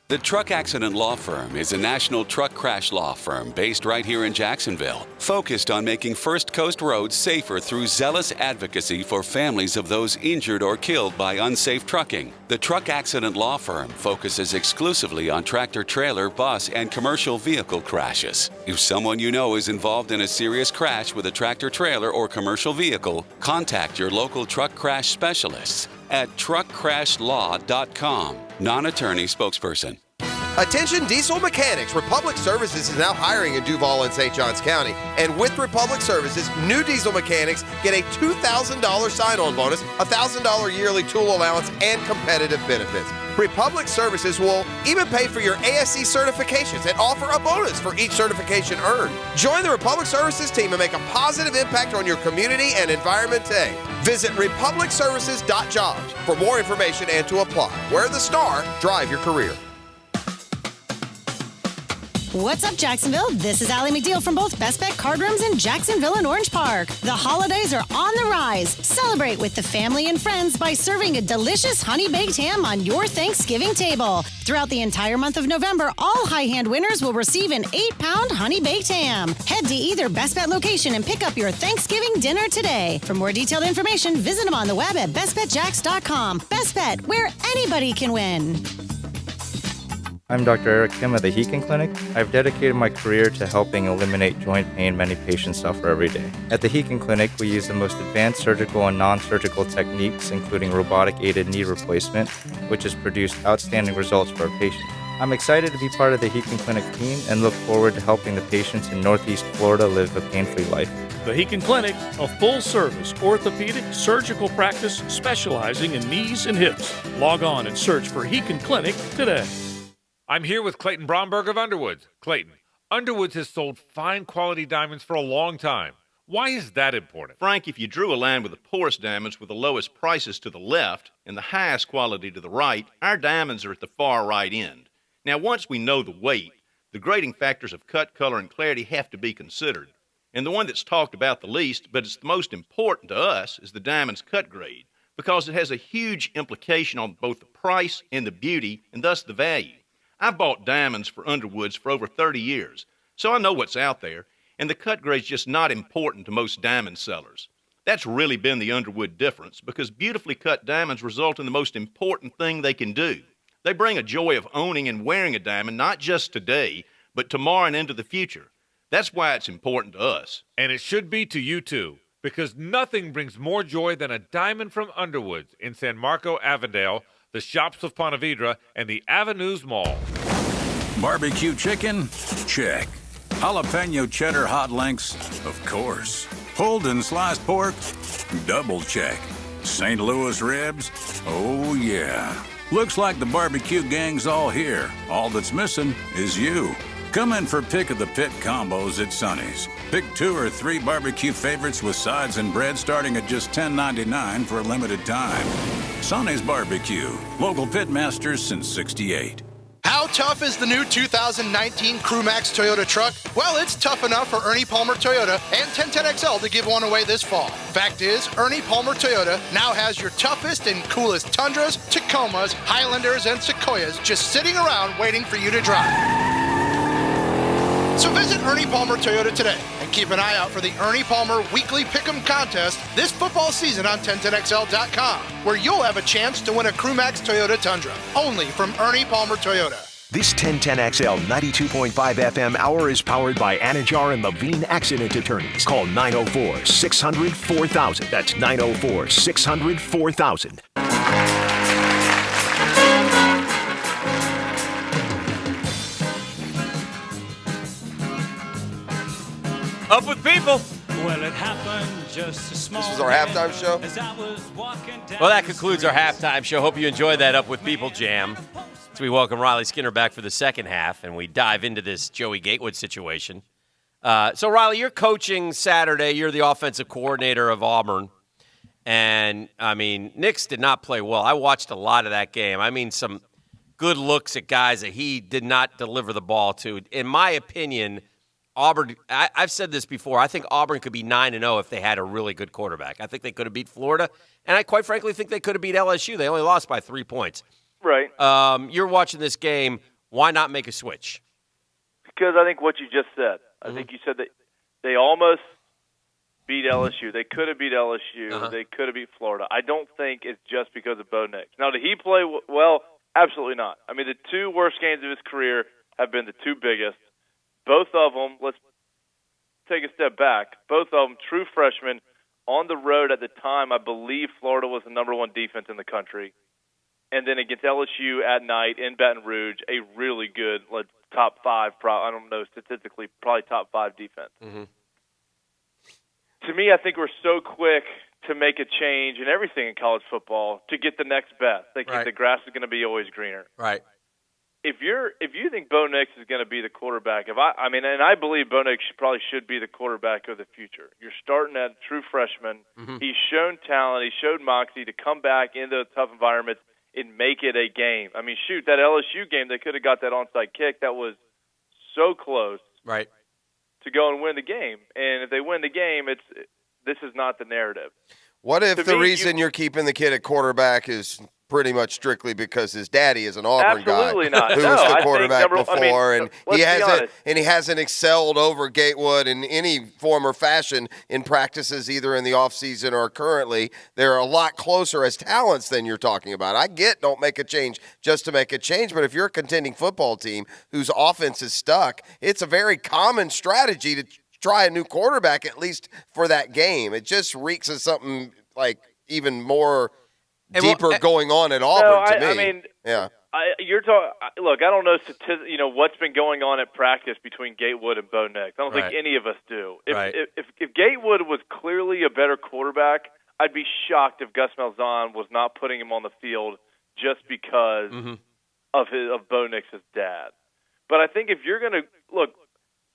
S7: The Truck Accident Law Firm is a national truck crash law firm based right here in Jacksonville, focused on making First Coast roads safer through zealous advocacy for families of those injured or killed by unsafe trucking. The Truck Accident Law Firm focuses exclusively on tractor trailer, bus, and commercial vehicle crashes. If someone you know is involved in a serious crash with a tractor trailer or commercial vehicle, contact your local truck crash specialists at truckcrashlaw.com. Non-attorney spokesperson.
S11: Attention diesel mechanics. Republic Services is now hiring in Duval and St. Johns County. And with Republic Services, new diesel mechanics get a $2,000 sign-on bonus, $1,000 yearly tool allowance, and competitive benefits. Republic Services will even pay for your ASE certifications and offer a bonus for each certification earned. Join the Republic Services team and make a positive impact on your community and environment today. Visit republicservices.jobs for more information and to apply. Wear the star, drive your career.
S2: What's up, Jacksonville? This is Allie McDeal from both Best Bet Card Rooms in Jacksonville and Orange Park. The holidays are on the rise. Celebrate with the family and friends by serving a delicious honey-baked ham on your Thanksgiving table. Throughout the entire month of November, all high hand winners will receive an 8-pound honey-baked ham. Head to either Best Bet location and pick up your Thanksgiving dinner today. For more detailed information, visit them on the web at bestbetjacks.com. Best Bet, where anybody can win.
S3: I'm Dr. Eric Kim at the Heekin Clinic. I've dedicated my career to helping eliminate joint pain many patients suffer every day. At the Heekin Clinic, we use the most advanced surgical and non-surgical techniques, including robotic-aided knee replacement, which has produced outstanding results for our patients. I'm excited to be part of the Heekin Clinic team and look forward to helping the patients in Northeast Florida live a pain-free life.
S15: The Heekin Clinic, a full-service orthopedic surgical practice specializing in knees and hips. Log on and search for Heekin Clinic today.
S18: I'm here with Clayton Bromberg of Underwoods. Clayton, Underwoods has sold fine quality diamonds for a long time. Why is that important?
S19: Frank, if you drew a line with the poorest diamonds with the lowest prices to the left and the highest quality to the right, our diamonds are at the far right end. Now, once we know the weight, the grading factors of cut, color, and clarity have to be considered. And the one that's talked about the least, but it's the most important to us, is the diamond's cut grade, because it has a huge implication on both the price and the beauty, and thus the value. I've bought diamonds for Underwoods for over 30 years, so I know what's out there, and the cut grade's just not important to most diamond sellers. That's really been the Underwood difference, because beautifully cut diamonds result in the most important thing they can do. They bring a joy of owning and wearing a diamond, not just today, but tomorrow and into the future. That's why it's important to us.
S18: And it should be to you too, because nothing brings more joy than a diamond from Underwoods in San Marco, Avondale, the Shops of Ponte Vedra, and the Avenues Mall.
S20: Barbecue chicken? Check. Jalapeno cheddar hot links? Of course. Pulled and sliced pork? Double check. St. Louis ribs? Oh yeah. Looks like the barbecue gang's all here. All that's missing is you. Come in for Pick of the Pit combos at Sonny's. Pick 2 or 3 barbecue favorites with sides and bread starting at just $10.99 for a limited time. Sonny's Barbecue. Local pit masters since '68.
S5: How tough is the new 2019 Crewmax Toyota truck? Well, it's tough enough for Ernie Palmer Toyota and 1010XL to give one away this fall. Fact is, Ernie Palmer Toyota now has your toughest and coolest Tundras, Tacomas, Highlanders, and Sequoias just sitting around waiting for you to drive. So visit Ernie Palmer Toyota today and keep an eye out for the Ernie Palmer Weekly Pick'em Contest this football season on 1010XL.com, where you'll have a chance to win a Crewmax Toyota Tundra, only from Ernie Palmer Toyota.
S8: This 1010XL 92.5 FM hour is powered by Anajar and Levine Accident Attorneys. Call 904-600-4000. That's 904-600-4000.
S18: Up with people.
S21: Well, it happened just a small.
S11: This was our halftime show.
S9: Well, that concludes our halftime show. Hope you enjoyed that Up with People jam. So we welcome Riley Skinner back for the second half, and we dive into this Joey Gatewood situation. So, Riley, you're coaching Saturday. You're the offensive coordinator of Auburn. And, I mean, Nix did not play well. I watched a lot of that game. I mean, some good looks at guys that he did not deliver the ball to. In my opinion, Auburn, I've said this before, I think Auburn could be 9-0 if they had a really good quarterback. I think they could have beat Florida, and I quite frankly think they could have beat LSU. They only lost by 3 points.
S28: Right.
S9: You're watching this game. Why not make a switch?
S28: Because I think what you just said. I think you said that they almost beat LSU. They could have beat LSU. They could have beat Florida. I don't think it's just because of Bo Nix. Now, did he play well? Absolutely not. I mean, the 2 worst games of his career have been the 2 biggest. Both of them, let's take a step back, both of them true freshmen on the road at the time. I believe Florida was the number 1 defense in the country. and then against LSU at night in Baton Rouge, a really good top 5, I don't know statistically, probably top 5 defense.
S9: Mm-hmm.
S28: To me, I think we're so quick to make a change in everything in college football to get the next best. Thinking the grass is going to be always greener.
S9: Right.
S28: If you think Bo Nix is going to be the quarterback, and I believe Bo Nix probably should be the quarterback of the future. You're starting at true freshman.
S9: Mm-hmm.
S28: He's shown talent. He showed moxie to come back into a tough environment and make it a game. I mean, shoot, that LSU game, they could have got that onside kick. That was so close.
S9: Right.
S28: To go and win the game. And if they win the game, this is not the narrative.
S11: What if the reason you're keeping the kid at quarterback is pretty much strictly because his daddy is an Auburn
S28: Absolutely
S11: guy
S28: not.
S11: who
S28: No,
S11: was the
S28: I
S11: quarterback
S28: think
S11: before, and
S28: let's
S11: he hasn't excelled over Gatewood in any form or fashion in practices either in the offseason or currently. They're a lot closer as talents than you're talking about. I get don't make a change just to make a change, but if you're a contending football team whose offense is stuck, it's a very common strategy to try a new quarterback at least for that game. It just reeks of something like even more deeper going on at Auburn to me.
S28: I mean,
S11: yeah.
S28: You're talking. Look, I don't know what's been going on at practice between Gatewood and Bo Nix. I don't think any of us do. If Gatewood was clearly a better quarterback, I'd be shocked if Gus Malzahn was not putting him on the field just because of Bo Nix's dad. But I think if you're going to look,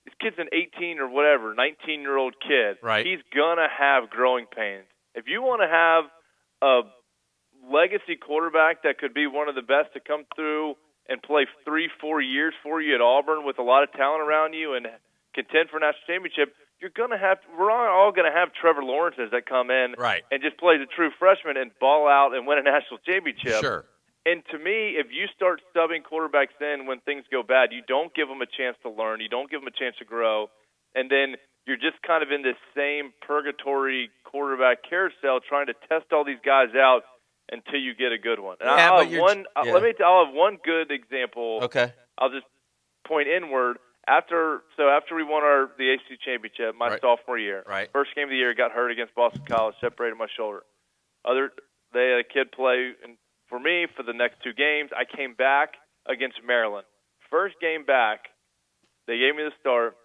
S28: this kid's an 18 or whatever, 19-year-old kid.
S9: Right.
S28: He's gonna have growing pains. If you want to have a legacy quarterback that could be one of the best to come through and play 3-4 years for you at Auburn with a lot of talent around you and contend for a national championship, we're all going to have Trevor Lawrences that come in and just play the true freshman and ball out and win a national championship.
S9: Sure.
S28: And to me, if you start stubbing quarterbacks in when things go bad, you don't give them a chance to learn. You don't give them a chance to grow. And then you're just kind of in this same purgatory quarterback carousel trying to test all these guys out until you get a good one. And I'll have one good example.
S9: Okay.
S28: I'll just point inward. After we won the ACC championship, my sophomore year, first game of the year, got hurt against Boston College, separated my shoulder. They had a kid play for me for the next 2 games. I came back against Maryland. First game back, they gave me the start.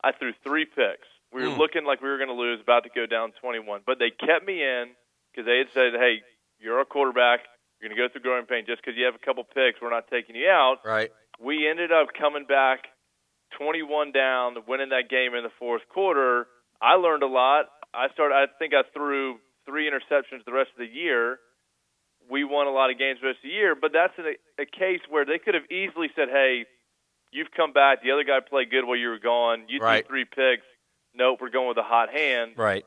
S28: I threw 3 picks. We were looking like we were going to lose, about to go down 21. But they kept me in because they had said, hey, you're a quarterback. You're going to go through growing pain. Just because you have a couple picks, we're not taking you out.
S9: Right.
S28: We ended up coming back 21 down, winning that game in the fourth quarter. I learned a lot. I think I threw 3 interceptions the rest of the year. We won a lot of games the rest of the year, but that's a case where they could have easily said, hey, you've come back. The other guy played good while you were gone. You threw 3 picks. Nope, we're going with a hot hand.
S9: Right.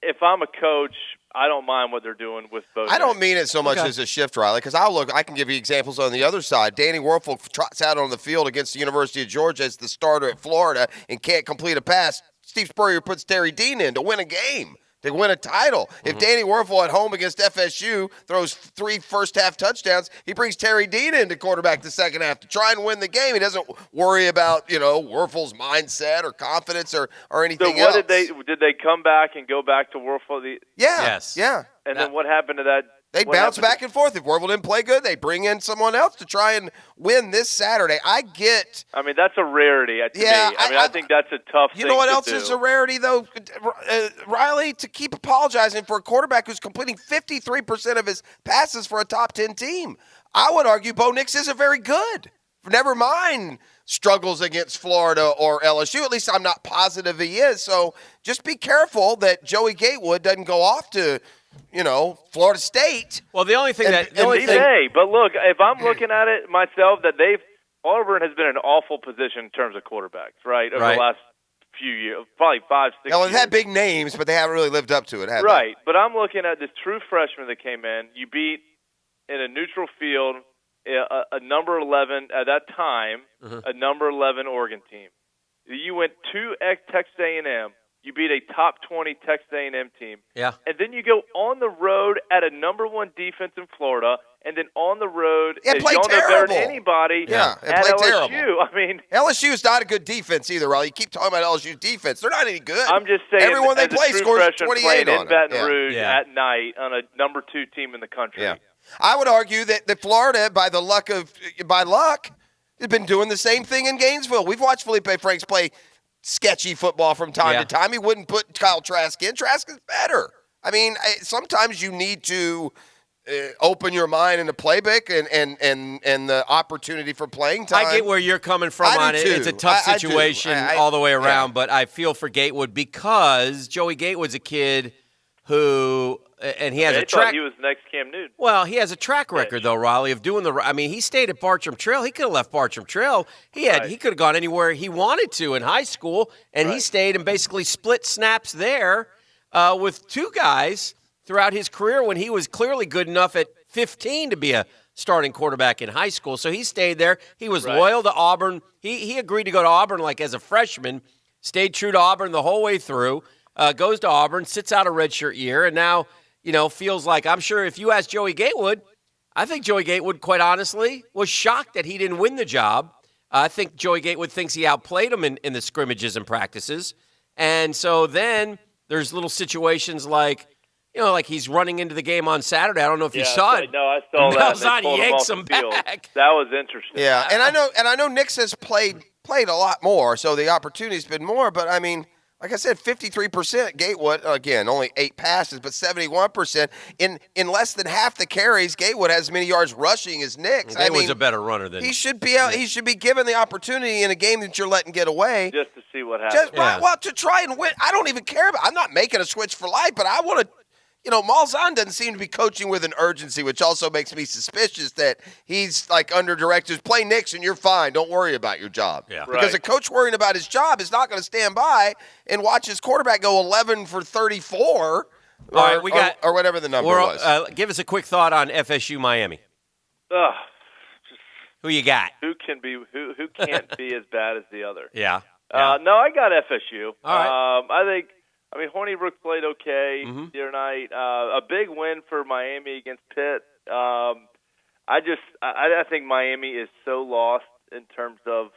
S28: If I'm a coach, I don't mind what they're doing with both.
S11: I don't mean it so much as a shift, Riley, because I can give you examples on the other side. Danny Werfel trots out on the field against the University of Georgia as the starter at Florida and can't complete a pass. Steve Spurrier puts Terry Dean in to win a game, to win a title. If Danny Werfel at home against FSU throws 3 first-half touchdowns, he brings Terry Dean in to quarterback the second half to try and win the game. He doesn't worry about, Werfel's mindset or confidence or anything else.
S28: So did they come back and go back to Werfel?
S11: Yes.
S28: And then what happened to that?
S11: They bounce back and forth. If Werfel didn't play good, they bring in someone else to try and win this Saturday. I mean,
S28: that's a rarity to me. I think that's a tough thing to do.
S11: You know what else is a rarity, though, Riley? To keep apologizing for a quarterback who's completing 53% of his passes for a top 10 team. I would argue Bo Nix isn't very good. Never mind struggles against Florida or LSU. At least I'm not positive he is. So just be careful that Joey Gatewood doesn't go off to – Florida State.
S9: Well, the only thing
S28: but look, if I'm looking at it myself, that Auburn has been in an awful position in terms of quarterbacks, right? Over the last few years, probably 5-6 years.
S11: They've had big names, but they haven't really lived up to it, have they?
S28: Right, but I'm looking at this true freshman that came in. You beat in a neutral field a number 11 at that time, a number 11 Oregon team. You went to Texas A&M. You beat a top 20 Texas A&M team.
S9: Yeah.
S28: And then you go on the road at a number 1 defense in Florida, and then on the road
S11: as
S28: y'all know better than anybody at LSU.
S11: Terrible.
S28: I mean,
S11: LSU is not a good defense either, Riley. You keep talking about LSU's defense. They're not any good.
S28: I'm just saying,
S11: everyone they play scores 28 on
S28: in Baton
S11: them.
S28: Rouge at night on a number 2 team in the country.
S11: Yeah. I would argue that Florida, by luck, has been doing the same thing in Gainesville. We've watched Felipe Franks play sketchy football from time to time. He wouldn't put Kyle Trask in. Trask is better. I mean, sometimes you need to open your mind in the playbook and the opportunity for playing time.
S9: I get where you're coming from on it. It's a tough situation all the way around, but I feel for Gatewood because Joey Gatewood's a kid who, and he has a track.
S28: He was the next Cam Newton.
S9: Well, he has a track record though, Raleigh, of doing I mean, he stayed at Bartram Trail. He could have left Bartram Trail. He could have gone anywhere he wanted to in high school, and he stayed and basically split snaps there with two guys throughout his career when he was clearly good enough at 15 to be a starting quarterback in high school. So he stayed there. He was loyal to Auburn. He agreed to go to Auburn like as a freshman, stayed true to Auburn the whole way through, goes to Auburn, sits out a redshirt year, and now, feels like, I'm sure if you ask Joey Gatewood, I think Joey Gatewood, quite honestly, was shocked that he didn't win the job. I think Joey Gatewood thinks he outplayed him in the scrimmages and practices. And so then there's little situations like, like he's running into the game on Saturday. I don't know if you saw it.
S28: No, I saw that.
S9: Malzahn yanks him back.
S28: That was interesting.
S11: Yeah, and I know Nix has played a lot more, so the opportunity's been more. But I mean, like I said, 53% Gatewood. Again, only 8 passes, but 71% in less than half the carries. Gatewood has as many yards rushing as Nix.
S9: Gatewood's a better runner than
S11: he should be. He should be given the opportunity in a game that you're letting get away,
S28: just to see what happens.
S11: Well, to try and win. I don't even care about. I'm not making a switch for life, but I want to. Malzahn doesn't seem to be coaching with an urgency, which also makes me suspicious that he's like under directives, play Nix and you're fine. Don't worry about your job.
S9: Yeah.
S11: Because a coach worrying about his job is not going to stand by and watch his quarterback go 11 for 34 or whatever the number was.
S9: Give us a quick thought on FSU Miami. Who you got?
S28: Who can't be as bad as the other?
S9: Yeah.
S28: No, I got FSU.
S9: All right.
S28: I mean, Hornibrook played okay the other night. A big win for Miami against Pitt. I think Miami is so lost in terms of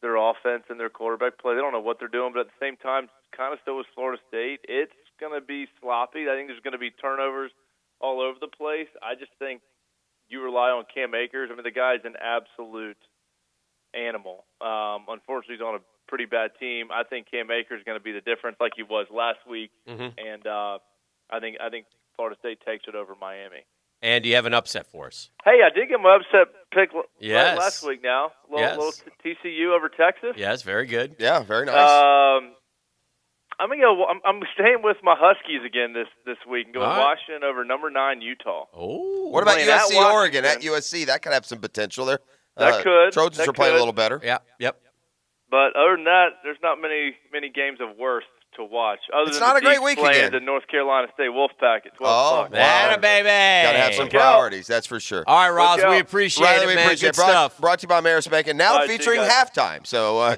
S28: their offense and their quarterback play. They don't know what they're doing, but at the same time, kind of still is Florida State. It's going to be sloppy. I think there's going to be turnovers all over the place. I just think you rely on Cam Akers. I mean, the guy's an absolute animal. Unfortunately, he's on a pretty bad team. I think Cam Akers is going to be the difference, like he was last week, and I think Florida State takes it over Miami.
S9: And do you have an upset for us?
S28: Hey, I did get my upset pick
S9: Yes.
S28: last week. Now, little TCU over Texas.
S9: Yes, very good.
S11: Yeah, very nice.
S28: I'm gonna go. I'm staying with my Huskies again this week and going
S9: All right.
S28: Washington over number 9 Utah.
S9: Oh,
S11: what about
S28: Playing at
S11: USC Oregon at USC? That could have some potential there.
S28: That could.
S11: Trojans are playing a little better.
S9: Yeah. Yep.
S28: But other than that, there's not many games of worth to watch. Other
S11: It's
S28: than
S11: not
S28: the
S11: a great
S28: Deacs
S11: week
S28: playing
S11: again.
S28: the North Carolina State Wolfpack at 12 o'clock.
S9: Wow. Baby.
S11: Got to have some
S28: Look out.
S11: priorities, that's for sure.
S9: All right, Roz,
S28: Look out.
S9: we appreciate
S11: Riley,
S9: it,
S11: we
S9: man.
S11: appreciate
S9: Good
S11: it.
S9: stuff.
S11: Brought to you by Maris Bank, and now
S28: All right,
S11: featuring
S28: see you guys.
S11: halftime. So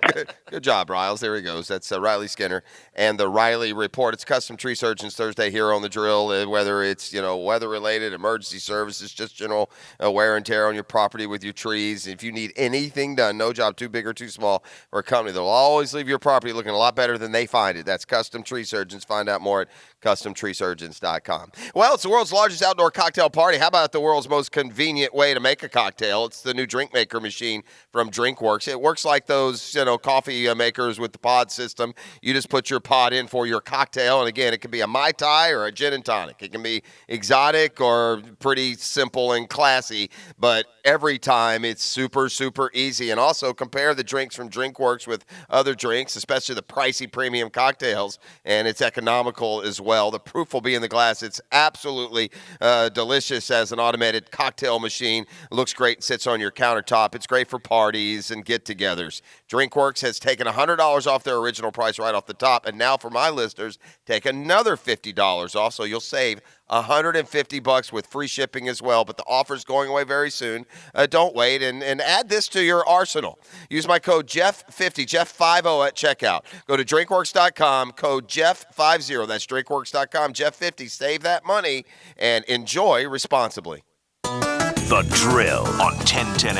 S11: good job, Riles. There he goes. That's Riley Skinner and the Riley Report. It's Custom Tree Surgeons Thursday here on the Drill. Whether it's weather-related, emergency services, just general wear and tear on your property with your trees. If you need anything done, no job too big or too small for a company, they'll always leave your property looking a lot better than they find it. That's Custom Tree Surgeons. Find out more at CustomTreeSurgeons.com. Well, it's the world's largest outdoor cocktail party. How about the world's most convenient way to make a cocktail? It's the new drink maker machine from DrinkWorks. It works like those, coffee makers with the pod system. You just put your pod in for your cocktail, and again, it can be a Mai Tai or a gin and tonic. It can be exotic or pretty simple and classy, but every time it's super, super easy. And also compare the drinks from DrinkWorks with other drinks, especially the pricey premium cocktails, and it's economical as well. The proof will be in the glass. It's absolutely delicious as an automated cocktail machine. It looks great and sits on your countertop. It's great for parties and get-togethers. DrinkWorks has taken $100 off their original price right off the top, and now for my listeners, take another $50 off, so you'll save $150 with free shipping as well, but the offer's going away very soon. Don't wait, and add this to your arsenal. Use my code Jeff50, Jeff50 at checkout. Go to drinkworks.com, code Jeff50. That's drinkworks.com, Jeff50. Save that money and enjoy responsibly.
S8: The Drill on 1010